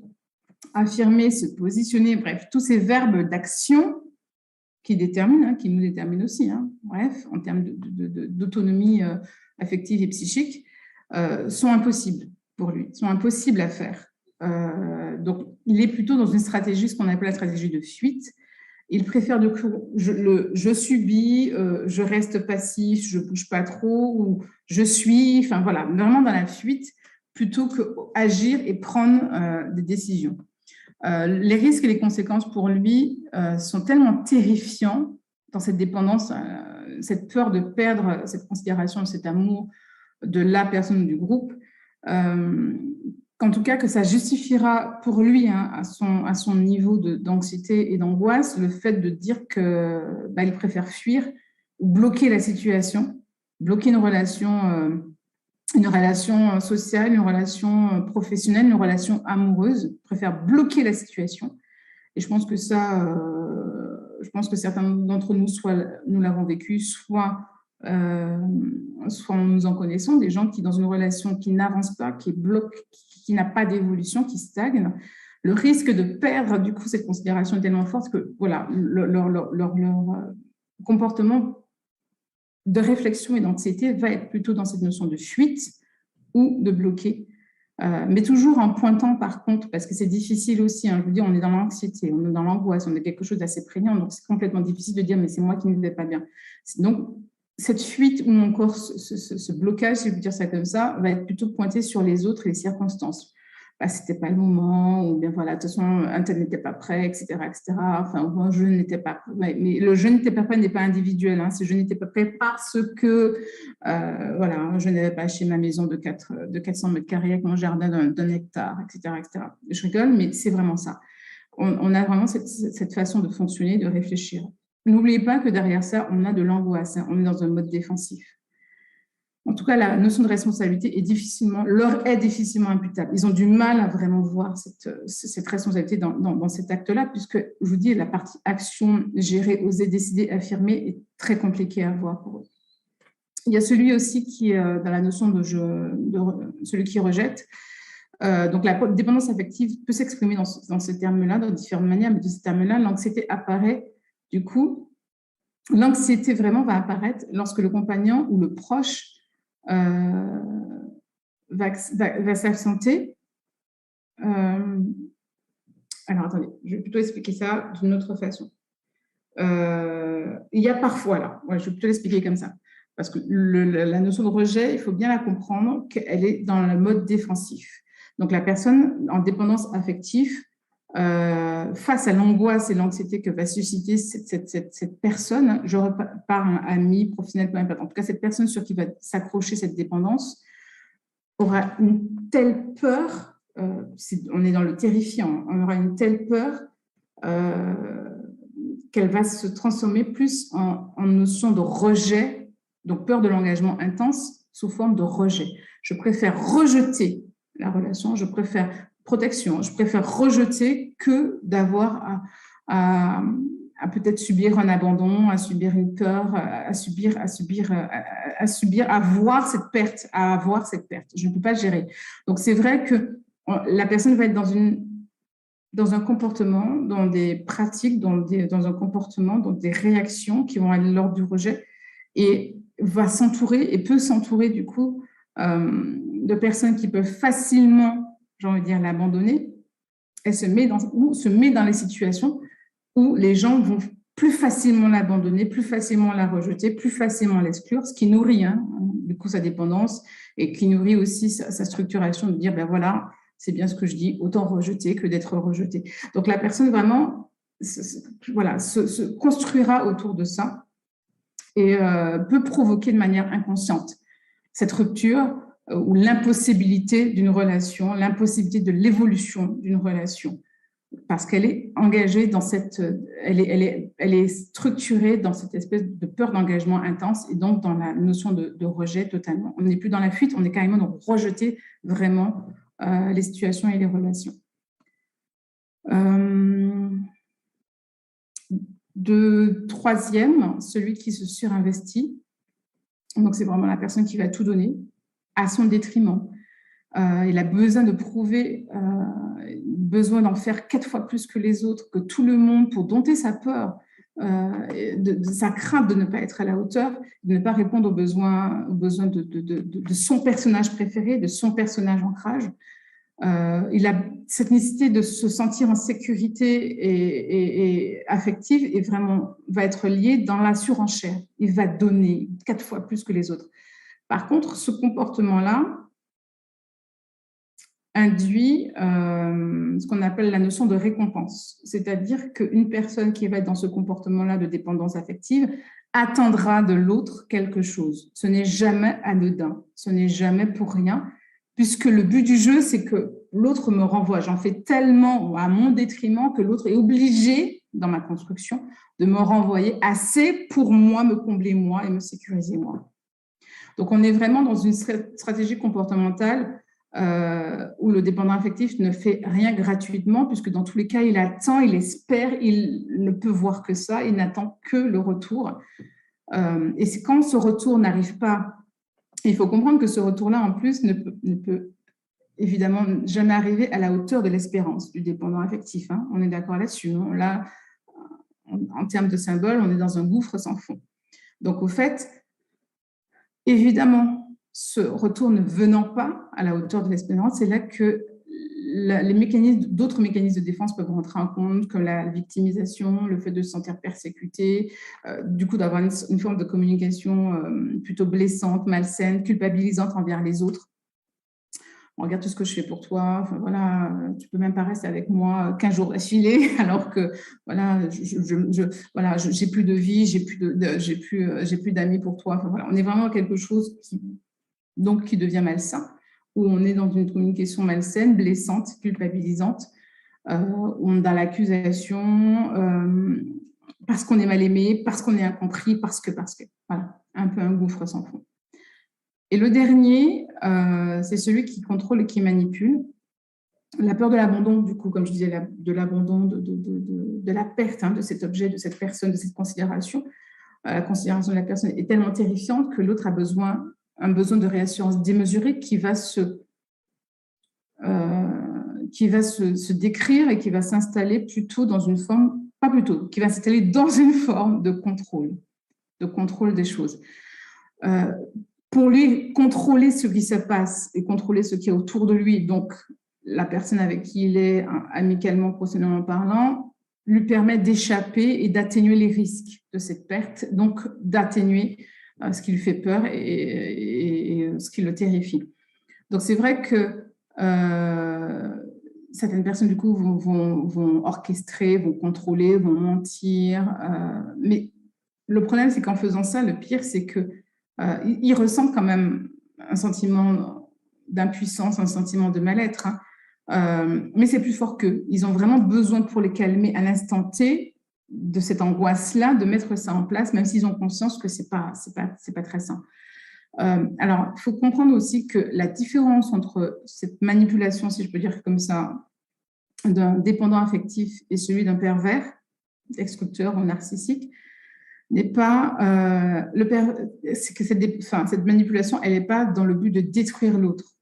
affirmer, se positionner, bref, tous ces verbes d'action qui déterminent, qui nous déterminent aussi, bref, en termes d'autonomie affective et psychique, sont impossibles pour lui, sont impossibles à faire. Donc, il est plutôt dans une stratégie, ce qu'on appelle la stratégie de fuite. Il préfère je subis, je reste passif, je ne bouge pas trop, ou je suis, enfin voilà, vraiment dans la fuite, plutôt qu'agir et prendre des décisions. Les risques et les conséquences pour lui sont tellement terrifiants dans cette dépendance, cette peur de perdre cette considération, cet amour de la personne du groupe, qu'en tout cas que ça justifiera pour lui, à son niveau d'anxiété et d'angoisse, le fait de dire qu'il préfère fuir ou bloquer la situation, bloquer une relation sociale, une relation professionnelle, une relation amoureuse, préfère bloquer la situation. Et je pense que ça, certains d'entre nous, soit nous l'avons vécu, soit nous en connaissons, des gens qui, dans une relation qui n'avance pas, qui bloque, qui n'a pas d'évolution, qui stagne, le risque de perdre du coup cette considération est tellement forte que voilà, leur comportement de réflexion et d'anxiété va être plutôt dans cette notion de fuite ou de bloquer, mais toujours en pointant par contre, parce que c'est difficile aussi, je vous dis, on est dans l'anxiété, on est dans l'angoisse, on est quelque chose d'assez prégnant, donc c'est complètement difficile de dire mais c'est moi qui ne vais pas bien. Donc cette fuite ou encore ce blocage, si je veux dire ça comme ça, va être plutôt pointé sur les autres et les circonstances. C'était pas le moment, ou bien voilà, de toute façon, un tel n'était pas prêt, etc., etc. Enfin, moi, je n'étais pas prêt. Mais le je n'étais pas prêt n'est pas individuel. C'est je n'étais pas prêt parce que, voilà, je n'avais pas acheté ma maison de 400 mètres carrés avec mon jardin d'un hectare, etc., etc. Je rigole, mais c'est vraiment ça. On a vraiment cette façon de fonctionner, de réfléchir. N'oubliez pas que derrière ça, on a de l'angoisse. On est dans un mode défensif. En tout cas, la notion de responsabilité leur est difficilement imputable. Ils ont du mal à vraiment voir cette responsabilité dans cet acte-là, puisque, je vous dis, la partie action, gérer, oser, décider, affirmer est très compliquée à voir pour eux. Il y a celui aussi qui est dans la notion de celui qui rejette. Donc, la dépendance affective peut s'exprimer dans ces termes-là, de différentes manières, mais de ces termes-là, l'anxiété apparaît, du coup, l'anxiété vraiment va apparaître lorsque le compagnon ou le proche va s'absenter. Alors, attendez, je vais plutôt expliquer ça d'une autre façon. Il y a parfois, là, je vais plutôt l'expliquer comme ça, parce que la notion de rejet, il faut bien la comprendre qu'elle est dans le mode défensif. Donc, la personne en dépendance affective, face à l'angoisse et l'anxiété que va susciter cette personne, par un ami, professionnel, peu importe, en tout cas, cette personne sur qui va s'accrocher cette dépendance aura une telle peur, on est dans le terrifiant, on aura une telle peur qu'elle va se transformer plus en notion de rejet, donc peur de l'engagement intense sous forme de rejet. Je préfère rejeter la relation, je préfère protection, je préfère rejeter que d'avoir à peut-être subir un abandon, à subir une peur, à avoir cette perte, Je ne peux pas gérer. Donc, c'est vrai que la personne va être dans un comportement, dans des pratiques, dans un comportement, dans des réactions qui vont aller lors du rejet et va s'entourer et peut s'entourer du coup de personnes qui peuvent facilement, j'ai envie de dire, l'abandonner. Elle se met dans les situations où les gens vont plus facilement l'abandonner, plus facilement la rejeter, plus facilement l'exclure, ce qui nourrit du coup sa dépendance et qui nourrit aussi sa structuration de dire, ben voilà, c'est bien ce que je dis, autant rejeter que d'être rejeté. Donc la personne vraiment se construira autour de ça et peut provoquer de manière inconsciente cette rupture ou l'impossibilité d'une relation, l'impossibilité de l'évolution d'une relation. parce qu'elle est engagée dans elle est structurée dans cette espèce de peur d'engagement intense et donc dans la notion de rejet totalement. On n'est plus dans la fuite, on est carrément dans rejeter vraiment les situations et les relations. De troisième, celui qui se surinvestit. Donc, c'est vraiment la personne qui va tout donner à son détriment. Il a besoin de prouver, besoin d'en faire 4 fois plus que les autres, que tout le monde, pour dompter sa peur, de sa crainte de ne pas être à la hauteur, de ne pas répondre aux besoins de son personnage préféré, de son personnage ancrage. Il a cette nécessité de se sentir en sécurité et affective et vraiment va être lié dans la surenchère. Il va donner 4 fois plus que les autres. Par contre, ce comportement-là induit ce qu'on appelle la notion de récompense. C'est-à-dire qu'une personne qui va être dans ce comportement-là de dépendance affective attendra de l'autre quelque chose. Ce n'est jamais anodin, ce n'est jamais pour rien, puisque le but du jeu, c'est que l'autre me renvoie. J'en fais tellement à mon détriment que l'autre est obligé, dans ma construction, de me renvoyer assez pour moi, me combler moi et me sécuriser moi. Donc, on est vraiment dans une stratégie comportementale où le dépendant affectif ne fait rien gratuitement, puisque dans tous les cas, il attend, il espère, il ne peut voir que ça, il n'attend que le retour. Et c'est quand ce retour n'arrive pas, il faut comprendre que ce retour-là, en plus, ne peut évidemment jamais arriver à la hauteur de l'espérance du dépendant affectif. Hein. On est d'accord là-dessus. Hein. Là, en termes de symbole, on est dans un gouffre sans fond. Donc, au fait, évidemment, ce retour ne venant pas à la hauteur de l'espérance, c'est là que d'autres mécanismes de défense peuvent rentrer en compte, comme la victimisation, le fait de se sentir persécuté, du coup d'avoir une forme de communication plutôt blessante, malsaine, culpabilisante envers les autres. Regarde tout ce que je fais pour toi, enfin, voilà, tu peux même pas rester avec moi 15 jours d'affilée, alors que voilà, j'ai plus de vie, j'ai plus d'amis pour toi. Enfin, voilà, on est vraiment dans quelque chose qui devient malsain, où on est dans une communication malsaine, blessante, culpabilisante, où on est dans l'accusation, parce qu'on est mal aimé, parce qu'on est incompris, parce que, voilà, un peu un gouffre sans fond. Et le dernier, c'est celui qui contrôle et qui manipule. La peur de l'abandon, du coup, comme je disais, de l'abandon, de la perte de cet objet, de cette personne, de cette considération. La considération de la personne est tellement terrifiante que l'autre a un besoin de réassurance démesurée qui va se décrire et qui va s'installer plutôt dans une forme, pas plutôt, qui va s'installer dans une forme de contrôle des choses. Pour lui, contrôler ce qui se passe et contrôler ce qui est autour de lui, donc la personne avec qui il est, amicalement, professionnellement parlant, lui permet d'échapper et d'atténuer les risques de cette perte, donc d'atténuer ce qui lui fait peur et ce qui le terrifie. Donc, c'est vrai que certaines personnes, du coup, vont orchestrer, vont contrôler, vont mentir. Mais le problème, c'est qu'en faisant ça, le pire, c'est qu'ils ressentent quand même un sentiment d'impuissance, un sentiment de mal-être. Hein. Mais c'est plus fort qu'eux. Ils ont vraiment besoin, pour les calmer à l'instant T, de cette angoisse-là, de mettre ça en place, même s'ils ont conscience que c'est pas très sain. Alors, il faut comprendre aussi que la différence entre cette manipulation, si je peux dire comme ça, d'un dépendant affectif et celui d'un pervers, destructeur ou narcissique, n'est pas c'est que cette manipulation, elle n'est pas dans le but de détruire l'autre,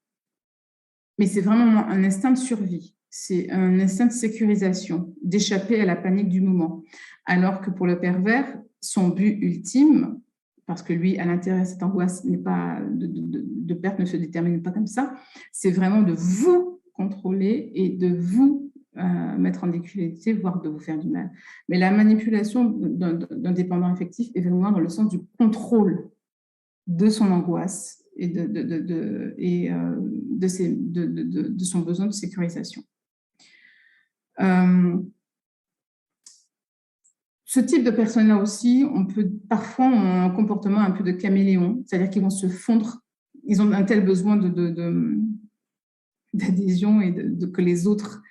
mais c'est vraiment un instinct de survie. C'est un instinct de sécurisation, d'échapper à la panique du moment. Alors que pour le pervers, son but ultime, parce que lui, à l'intérieur, cette angoisse n'est pas de perte ne se détermine pas comme ça, c'est vraiment de vous contrôler et de vous mettre en difficulté, voire de vous faire du mal. Mais la manipulation d'un dépendant affectif est vraiment dans le sens du contrôle de son angoisse et de son besoin de sécurisation. Ce type de personnes-là aussi, parfois ont un comportement un peu de caméléon, c'est-à-dire qu'ils vont se fondre, ils ont un tel besoin d'adhésion et que les autres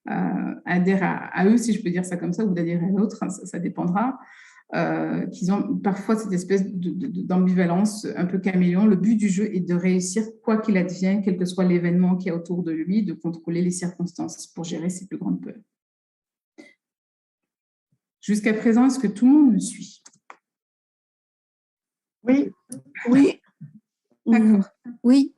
adhèrent à eux, si je peux dire ça comme ça, ou d'adhérer à l'autre, hein, ça dépendra. Qu'ils ont parfois cette espèce d'ambivalence un peu caméléon. Le but du jeu est de réussir, quoi qu'il advienne, quel que soit l'événement qui est autour de lui, de contrôler les circonstances pour gérer ses plus grandes peurs. Jusqu'à présent, est-ce que tout le monde me suit? Oui. Oui. D'accord. Oui.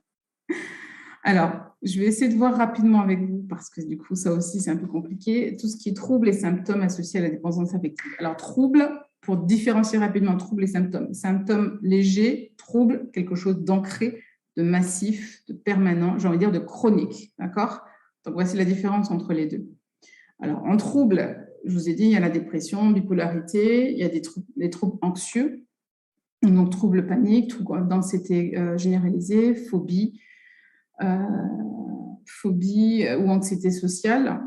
Alors, je vais essayer de voir rapidement avec vous, parce que du coup, ça aussi, c'est un peu compliqué. Tout ce qui est troubles et symptômes associés à la dépendance affective. Alors, troubles, pour différencier rapidement troubles et symptômes. Symptômes légers, troubles, quelque chose d'ancré, de massif, de permanent, j'ai envie de dire de chronique. D'accord? Donc, voici la différence entre les deux. Alors, en troubles, je vous ai dit, il y a la dépression, bipolarité, il y a des troubles anxieux, donc troubles paniques, troubles d'anxiété généralisée, phobie ou anxiété sociale,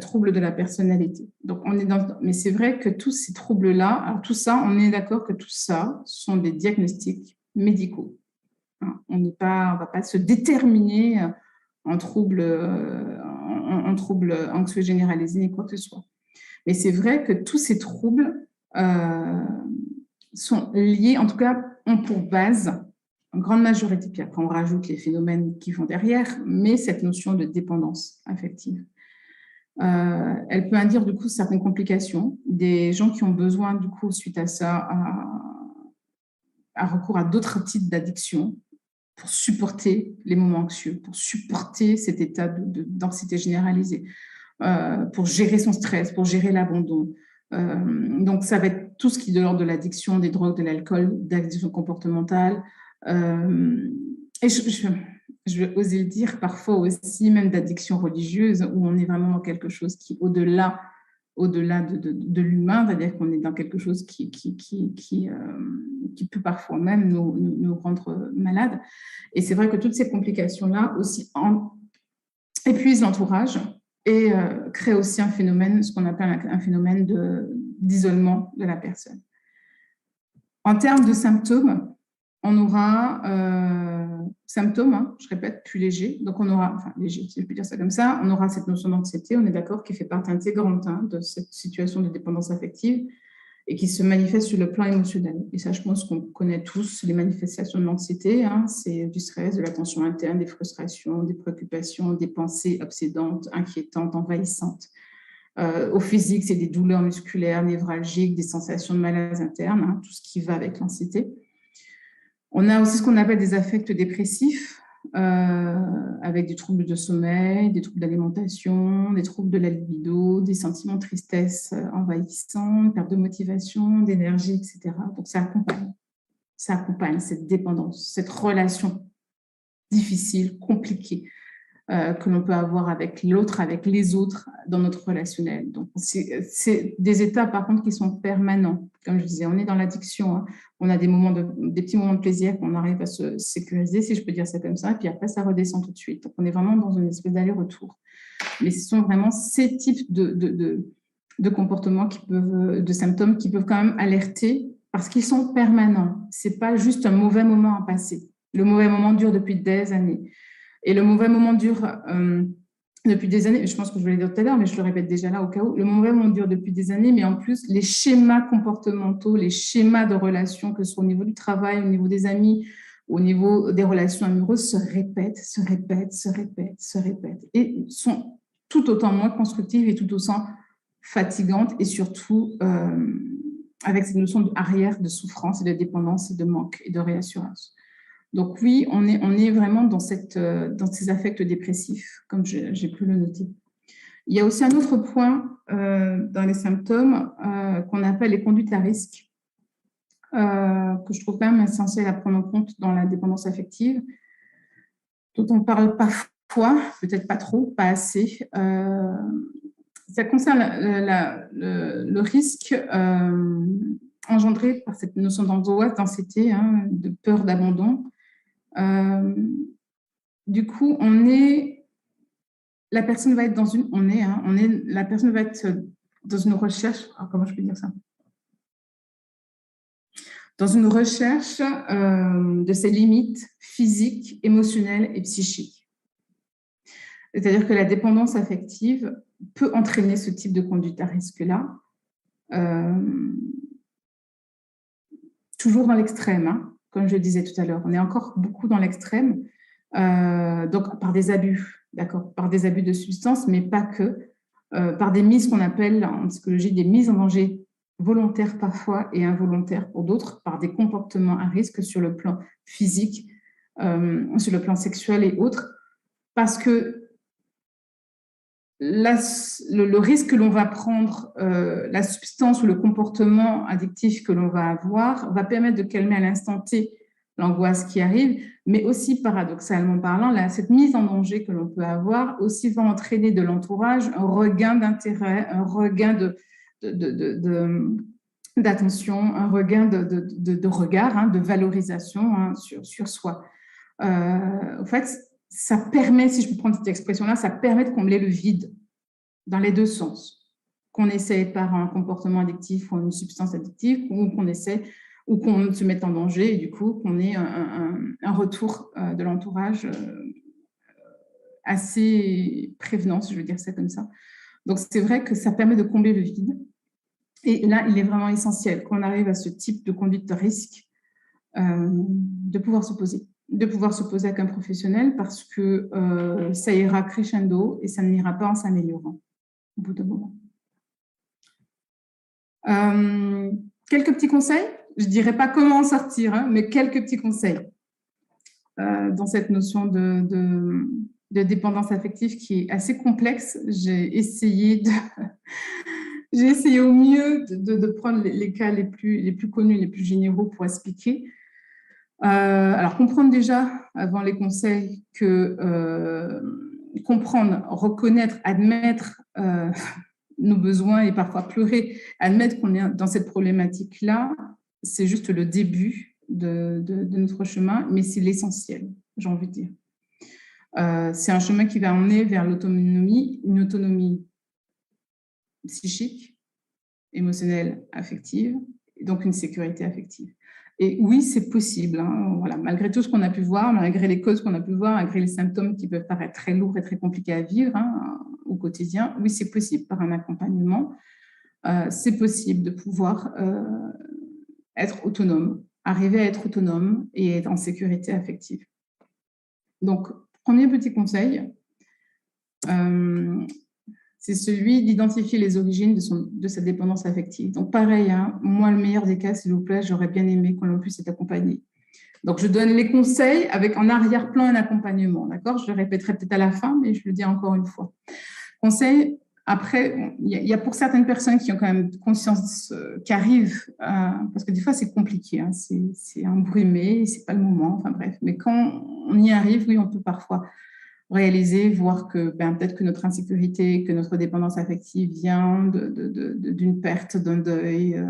troubles de la personnalité. Donc, mais c'est vrai que tous ces troubles-là, alors tout ça, on est d'accord que tout ça sont des diagnostics médicaux. Hein, on ne va pas se déterminer en troubles anxieux généralisés ni quoi que ce soit. Mais c'est vrai que tous ces troubles sont liés, en tout cas, ont pour base en grande majorité, puis après on rajoute les phénomènes qui vont derrière, mais cette notion de dépendance affective. Elle peut induire du coup certaines complications, des gens qui ont besoin du coup suite à ça à recours à d'autres types d'addictions pour supporter les moments anxieux, pour supporter cet état d'anxiété généralisée, pour gérer son stress, pour gérer l'abandon. Donc ça va être tout ce qui est de l'ordre de l'addiction, des drogues, de l'alcool, d'addiction comportementale. Et je vais oser le dire, parfois aussi, même d'addiction religieuse, où on est vraiment dans quelque chose qui est au-delà de l'humain, c'est-à-dire qu'on est dans quelque chose qui peut parfois même nous rendre malades. Et c'est vrai que toutes ces complications-là aussi épuisent l'entourage et créent aussi un phénomène, ce qu'on appelle un phénomène d'isolement de la personne. En termes de symptômes, on aura symptômes, hein, je répète, plus légers. Donc, on aura, enfin, léger, si je peux dire ça comme ça, on aura cette notion d'anxiété, on est d'accord, qui fait partie intégrante de cette situation de dépendance affective et qui se manifeste sur le plan émotionnel. Et ça, je pense qu'on connaît tous les manifestations de l'anxiété. Hein, c'est du stress, de la tension interne, des frustrations, des préoccupations, des pensées obsédantes, inquiétantes, envahissantes. Au physique, c'est des douleurs musculaires, névralgiques, des sensations de malaise interne, hein, tout ce qui va avec l'anxiété. On a aussi ce qu'on appelle des affects dépressifs, avec des troubles de sommeil, des troubles d'alimentation, des troubles de la libido, des sentiments de tristesse envahissants, perte de motivation, d'énergie, etc. Donc, ça accompagne cette dépendance, cette relation difficile, compliquée, que l'on peut avoir avec l'autre, avec les autres dans notre relationnel. Donc, c'est des états, par contre, qui sont permanents. Comme je disais, on est dans l'addiction. Hein. On a des petits moments de plaisir qu'on arrive à se sécuriser, si je peux dire ça comme ça, et puis après, ça redescend tout de suite. Donc, on est vraiment dans une espèce d'aller-retour. Mais ce sont vraiment ces types de comportements de symptômes qui peuvent quand même alerter parce qu'ils sont permanents. Ce n'est pas juste un mauvais moment à passer. Le mauvais moment dure depuis des années. Et le mauvais moment dure depuis des années, je pense que je vais le dire tout à l'heure, mais je le répète déjà là au cas où, le mauvais moment dure depuis des années, mais en plus, les schémas comportementaux, les schémas de relations, que ce soit au niveau du travail, au niveau des amis, au niveau des relations amoureuses, se répètent et sont tout autant moins constructives et tout autant fatigantes et surtout avec cette notion d'arrière de souffrance et de dépendance et de manque et de réassurance. Donc oui, on est vraiment dans ces affects dépressifs, comme j'ai pu le noter. Il y a aussi un autre point dans les symptômes qu'on appelle les conduites à risque, que je trouve quand même essentiel à prendre en compte dans la dépendance affective, dont on parle parfois, peut-être pas trop, pas assez. Ça concerne le risque engendré par cette notion d'angoisse, d'anxiété, hein, de peur d'abandon. Du coup, la personne va être dans une recherche, comment je peux dire ça? Dans une recherche de ses limites physiques, émotionnelles et psychiques. C'est-à-dire que la dépendance affective peut entraîner ce type de conduite à risque-là, toujours dans l'extrême, hein, comme je le disais tout à l'heure. On est encore beaucoup dans l'extrême, donc par des abus, d'accord, par des abus de substances, mais pas que, par des mises qu'on appelle en psychologie des mises en danger volontaires parfois et involontaires pour d'autres, par des comportements à risque sur le plan physique, sur le plan sexuel et autres, parce que le risque que l'on va prendre, la substance ou le comportement addictif que l'on va avoir va permettre de calmer à l'instant T l'angoisse qui arrive, mais aussi paradoxalement parlant, cette mise en danger que l'on peut avoir aussi va entraîner de l'entourage un regain d'intérêt, un regain d'attention, un regain de regard, hein, de valorisation, hein, sur soi. En fait, ça permet, si je peux prendre cette expression-là, ça permet de combler le vide dans les deux sens. Qu'on essaie par un comportement addictif ou une substance addictive, ou qu'on essaie, ou qu'on se mette en danger, et du coup, qu'on ait un retour de l'entourage assez prévenant, si je veux dire ça comme ça. Donc, c'est vrai que ça permet de combler le vide. Et là, il est vraiment essentiel, quand on arrive à ce type de conduite de risque, de pouvoir s'opposer avec un professionnel, parce que ça ira crescendo et ça n'ira pas en s'améliorant au bout d'un moment. Quelques petits conseils, je ne dirais pas comment en sortir, hein, mais quelques petits conseils dans cette notion de dépendance affective qui est assez complexe. J'ai essayé au mieux de prendre les cas les plus connus, les plus généraux pour expliquer. Alors, comprendre déjà, avant les conseils, que comprendre, reconnaître, admettre nos besoins et parfois pleurer, admettre qu'on est dans cette problématique-là, c'est juste le début de notre chemin, mais c'est l'essentiel, j'ai envie de dire. C'est un chemin qui va emmener vers l'autonomie, une autonomie psychique, émotionnelle, affective, et donc une sécurité affective. Et oui, c'est possible, hein, voilà, malgré tout ce qu'on a pu voir, malgré les causes qu'on a pu voir, malgré les symptômes qui peuvent paraître très lourds et très compliqués à vivre, hein, au quotidien, oui, c'est possible par un accompagnement. C'est possible de pouvoir être autonome, arriver à être autonome et être en sécurité affective. Donc, premier petit conseil, c'est celui d'identifier les origines de sa dépendance affective. Donc, pareil, hein, moi, le meilleur des cas, s'il vous plaît, j'aurais bien aimé qu'on puisse être accompagné. Donc, je donne les conseils avec en arrière-plan un accompagnement, d'accord? Je le répéterai peut-être à la fin, mais je le dis encore une fois. Conseil, après, il y a pour certaines personnes qui ont quand même conscience, qui arrivent, parce que des fois, c'est compliqué, hein, c'est embrumé, c'est pas le moment, enfin bref. Mais quand on y arrive, oui, on peut parfois réaliser, voir que peut-être que notre insécurité, que notre dépendance affective vient d'une perte, d'un deuil,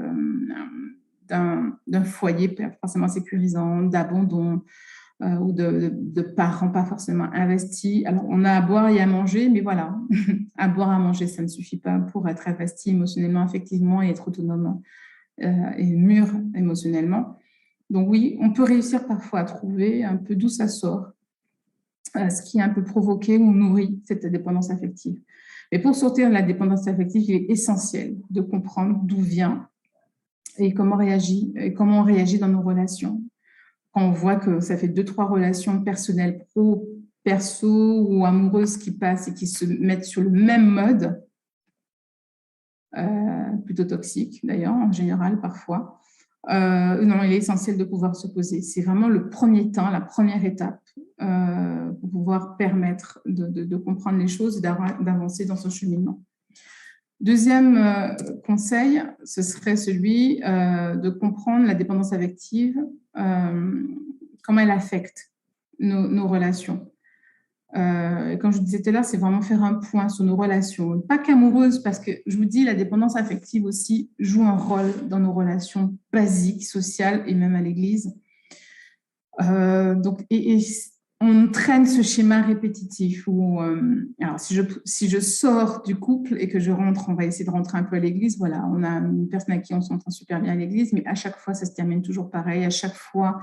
d'un foyer pas forcément sécurisant, d'abandon ou de parents pas forcément investis. Alors, on a à boire et à manger, mais voilà, à boire, à manger, ça ne suffit pas pour être investi émotionnellement, affectivement et être autonome et mûr émotionnellement. Donc oui, on peut réussir parfois à trouver un peu d'où ça sort, ce qui a un peu provoqué ou nourri cette dépendance affective. Mais pour sortir de la dépendance affective, il est essentiel de comprendre d'où vient et comment on réagit dans nos relations. Quand on voit que ça fait 2-3 relations personnelles, perso ou amoureuses qui passent et qui se mettent sur le même mode, plutôt toxique d'ailleurs, en général parfois, non, il est essentiel de pouvoir se poser. C'est vraiment le premier temps, la première étape pour pouvoir permettre de comprendre les choses et d'avancer dans son cheminement. Deuxième conseil, ce serait celui de comprendre la dépendance affective, comment elle affecte nos relations. Comme je disais tout à l'heure, c'est vraiment faire un point sur nos relations. Pas qu'amoureuses, parce que je vous dis, la dépendance affective aussi joue un rôle dans nos relations basiques, sociales et même à l'église. Donc, on traîne ce schéma répétitif où, alors si je sors du couple et que je rentre, on va essayer de rentrer un peu à l'église, voilà, on a une personne à qui on s'entend super bien à l'église, mais à chaque fois, ça se termine toujours pareil, à chaque fois,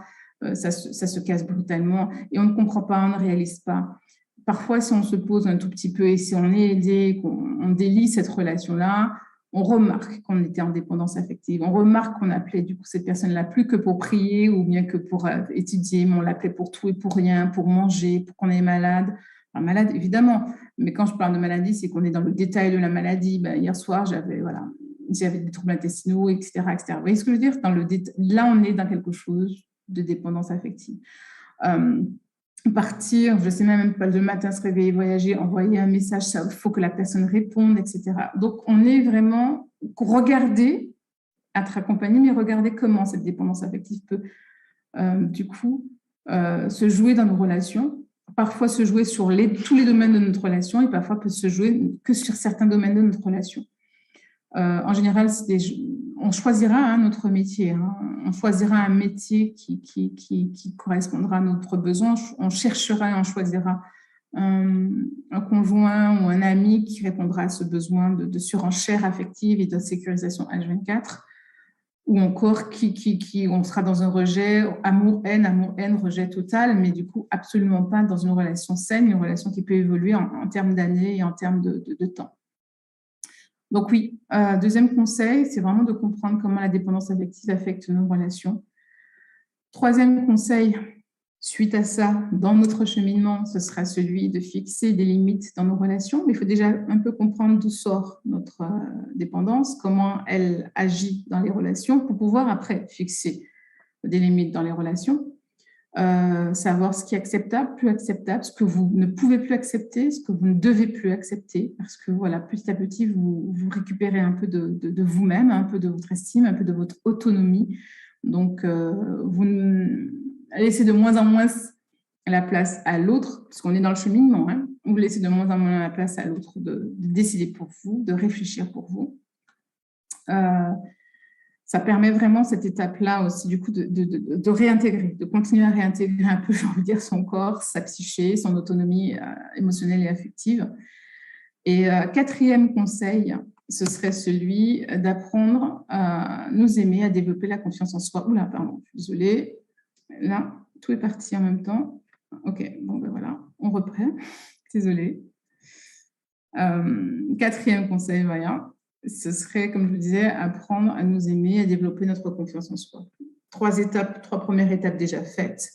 ça se casse brutalement et on ne comprend pas, on ne réalise pas parfois, si on se pose un tout petit peu et si on est aidé, qu'on délie cette relation-là, on remarque qu'on était en dépendance affective. On remarque qu'on appelait du coup cette personne-là plus que pour prier ou bien que pour étudier, mais on l'appelait pour tout et pour rien, pour manger, pour qu'on est malade. Enfin, malade, évidemment, mais quand je parle de maladie, c'est qu'on est dans le détail de la maladie. Ben, hier soir, j'avais des troubles intestinaux, etc., etc. Vous voyez ce que je veux dire? Là, on est dans quelque chose de dépendance affective. Partir, je ne sais même pas, le matin se réveiller, voyager, envoyer un message, il faut que la personne réponde, etc. Donc, on est vraiment, regardez, être accompagné, mais regardez comment cette dépendance affective peut, du coup, se jouer dans nos relations, parfois se jouer sur tous les domaines de notre relation et parfois peut se jouer que sur certains domaines de notre relation. En général, on choisira notre métier. On choisira un métier qui correspondra à notre besoin. On cherchera et on choisira un conjoint ou un ami qui répondra à ce besoin de surenchère affective et de sécurisation H24. Ou encore on sera dans un rejet, amour-haine, rejet total, mais du coup, absolument pas dans une relation saine, une relation qui peut évoluer en termes d'années et en termes de temps. Donc oui, deuxième conseil, c'est vraiment de comprendre comment la dépendance affective affecte nos relations. Troisième conseil, suite à ça, dans notre cheminement, ce sera celui de fixer des limites dans nos relations. Mais il faut déjà un peu comprendre d'où sort notre dépendance, comment elle agit dans les relations pour pouvoir après fixer des limites dans les relations. Savoir ce qui est acceptable, plus acceptable, ce que vous ne pouvez plus accepter, ce que vous ne devez plus accepter, parce que voilà, petit à petit, vous récupérez un peu de vous-même, un peu de votre estime, un peu de votre autonomie. Donc, vous laissez de moins en moins la place à l'autre, parce qu'on est dans le cheminement, vous laissez de moins en moins la place à l'autre de décider pour vous, de réfléchir pour vous. Ça permet vraiment cette étape-là aussi, du coup, de réintégrer, de continuer à réintégrer un peu, j'ai envie de dire, son corps, sa psyché, son autonomie émotionnelle et affective. Et quatrième conseil, ce serait celui d'apprendre à nous aimer, à développer la confiance en soi. Oula, pardon, je suis désolée. Là, tout est parti en même temps. OK, bon, ben voilà, on reprend. Désolée. Quatrième conseil, voilà. Ce serait, comme je vous disais, apprendre à nous aimer, à développer notre confiance en soi. Trois premières étapes déjà faites.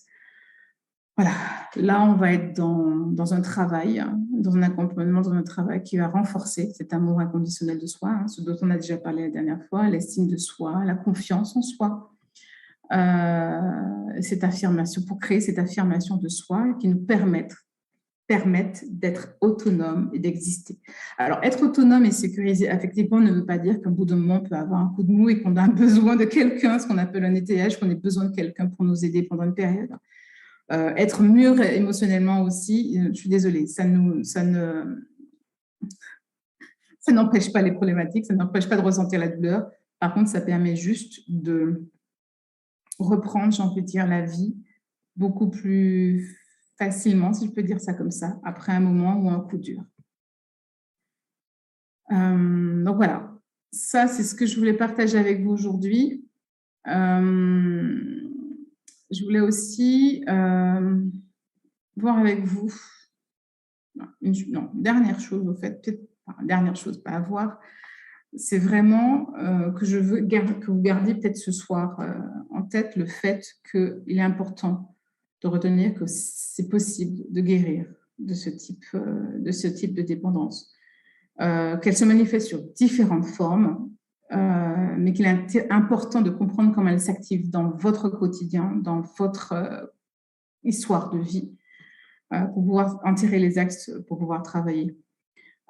Voilà, là, on va être dans un travail, dans un accompagnement, dans un travail qui va renforcer cet amour inconditionnel de soi, ce dont on a déjà parlé la dernière fois, l'estime de soi, la confiance en soi, cette affirmation, pour créer cette affirmation de soi qui nous permettent d'être autonome et d'exister. Alors, être autonome et sécurisé affectivement ne veut pas dire qu'au bout d'un moment, on peut avoir un coup de mou et qu'on a besoin de quelqu'un, ce qu'on appelle un étayage, qu'on ait besoin de quelqu'un pour nous aider pendant une période. Être mûr émotionnellement aussi, je suis désolée, ça n'empêche pas les problématiques, ça n'empêche pas de ressentir la douleur. Par contre, ça permet juste de reprendre, j'ai envie de dire, la vie beaucoup plus facilement, si je peux dire ça comme ça, après un moment ou un coup dur. Donc voilà, ça c'est ce que je voulais partager avec vous aujourd'hui. Je voulais aussi voir avec vous, dernière chose, au fait, peut-être, dernière chose, pas à voir, c'est vraiment que je veux que vous gardiez peut-être ce soir en tête le fait qu'il est important de retenir que c'est possible de guérir de ce type de dépendance, qu'elle se manifeste sur différentes formes, mais qu'il est important de comprendre comment elle s'active dans votre quotidien, dans votre histoire de vie, pour pouvoir en tirer les axes, pour pouvoir travailler.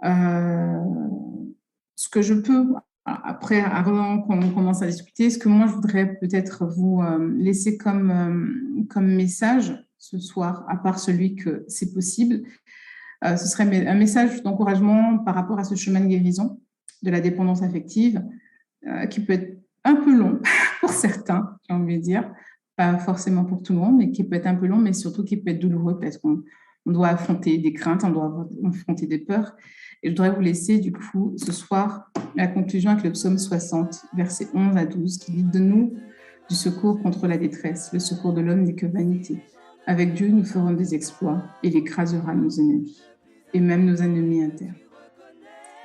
Ce que je peux, après, avant qu'on commence à discuter, ce que moi je voudrais peut-être vous laisser comme message ce soir, à part celui que c'est possible, ce serait un message d'encouragement par rapport à ce chemin de guérison de la dépendance affective, qui peut être un peu long pour certains, j'ai envie de dire, pas forcément pour tout le monde, mais qui peut être un peu long, mais surtout qui peut être douloureux parce qu'on doit affronter des craintes, on doit affronter des peurs. Et je voudrais vous laisser, du coup, ce soir, la conclusion avec le psaume 60, versets 11 à 12, qui dit « De nous, du secours contre la détresse, le secours de l'homme n'est que vanité. Avec Dieu, nous ferons des exploits et il écrasera nos ennemis, et même nos ennemis internes.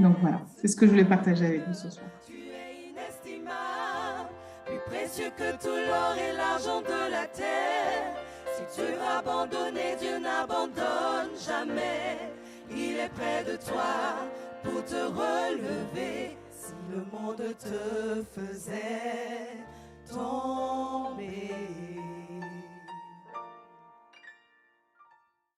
Donc voilà, c'est ce que je voulais partager avec vous ce soir. Tu es inestimable, plus précieux que tout l'or et l'argent de la terre. Si tu as abandonné, Dieu n'abandonne jamais. Il est près de toi pour te relever. Si le monde te faisait tomber.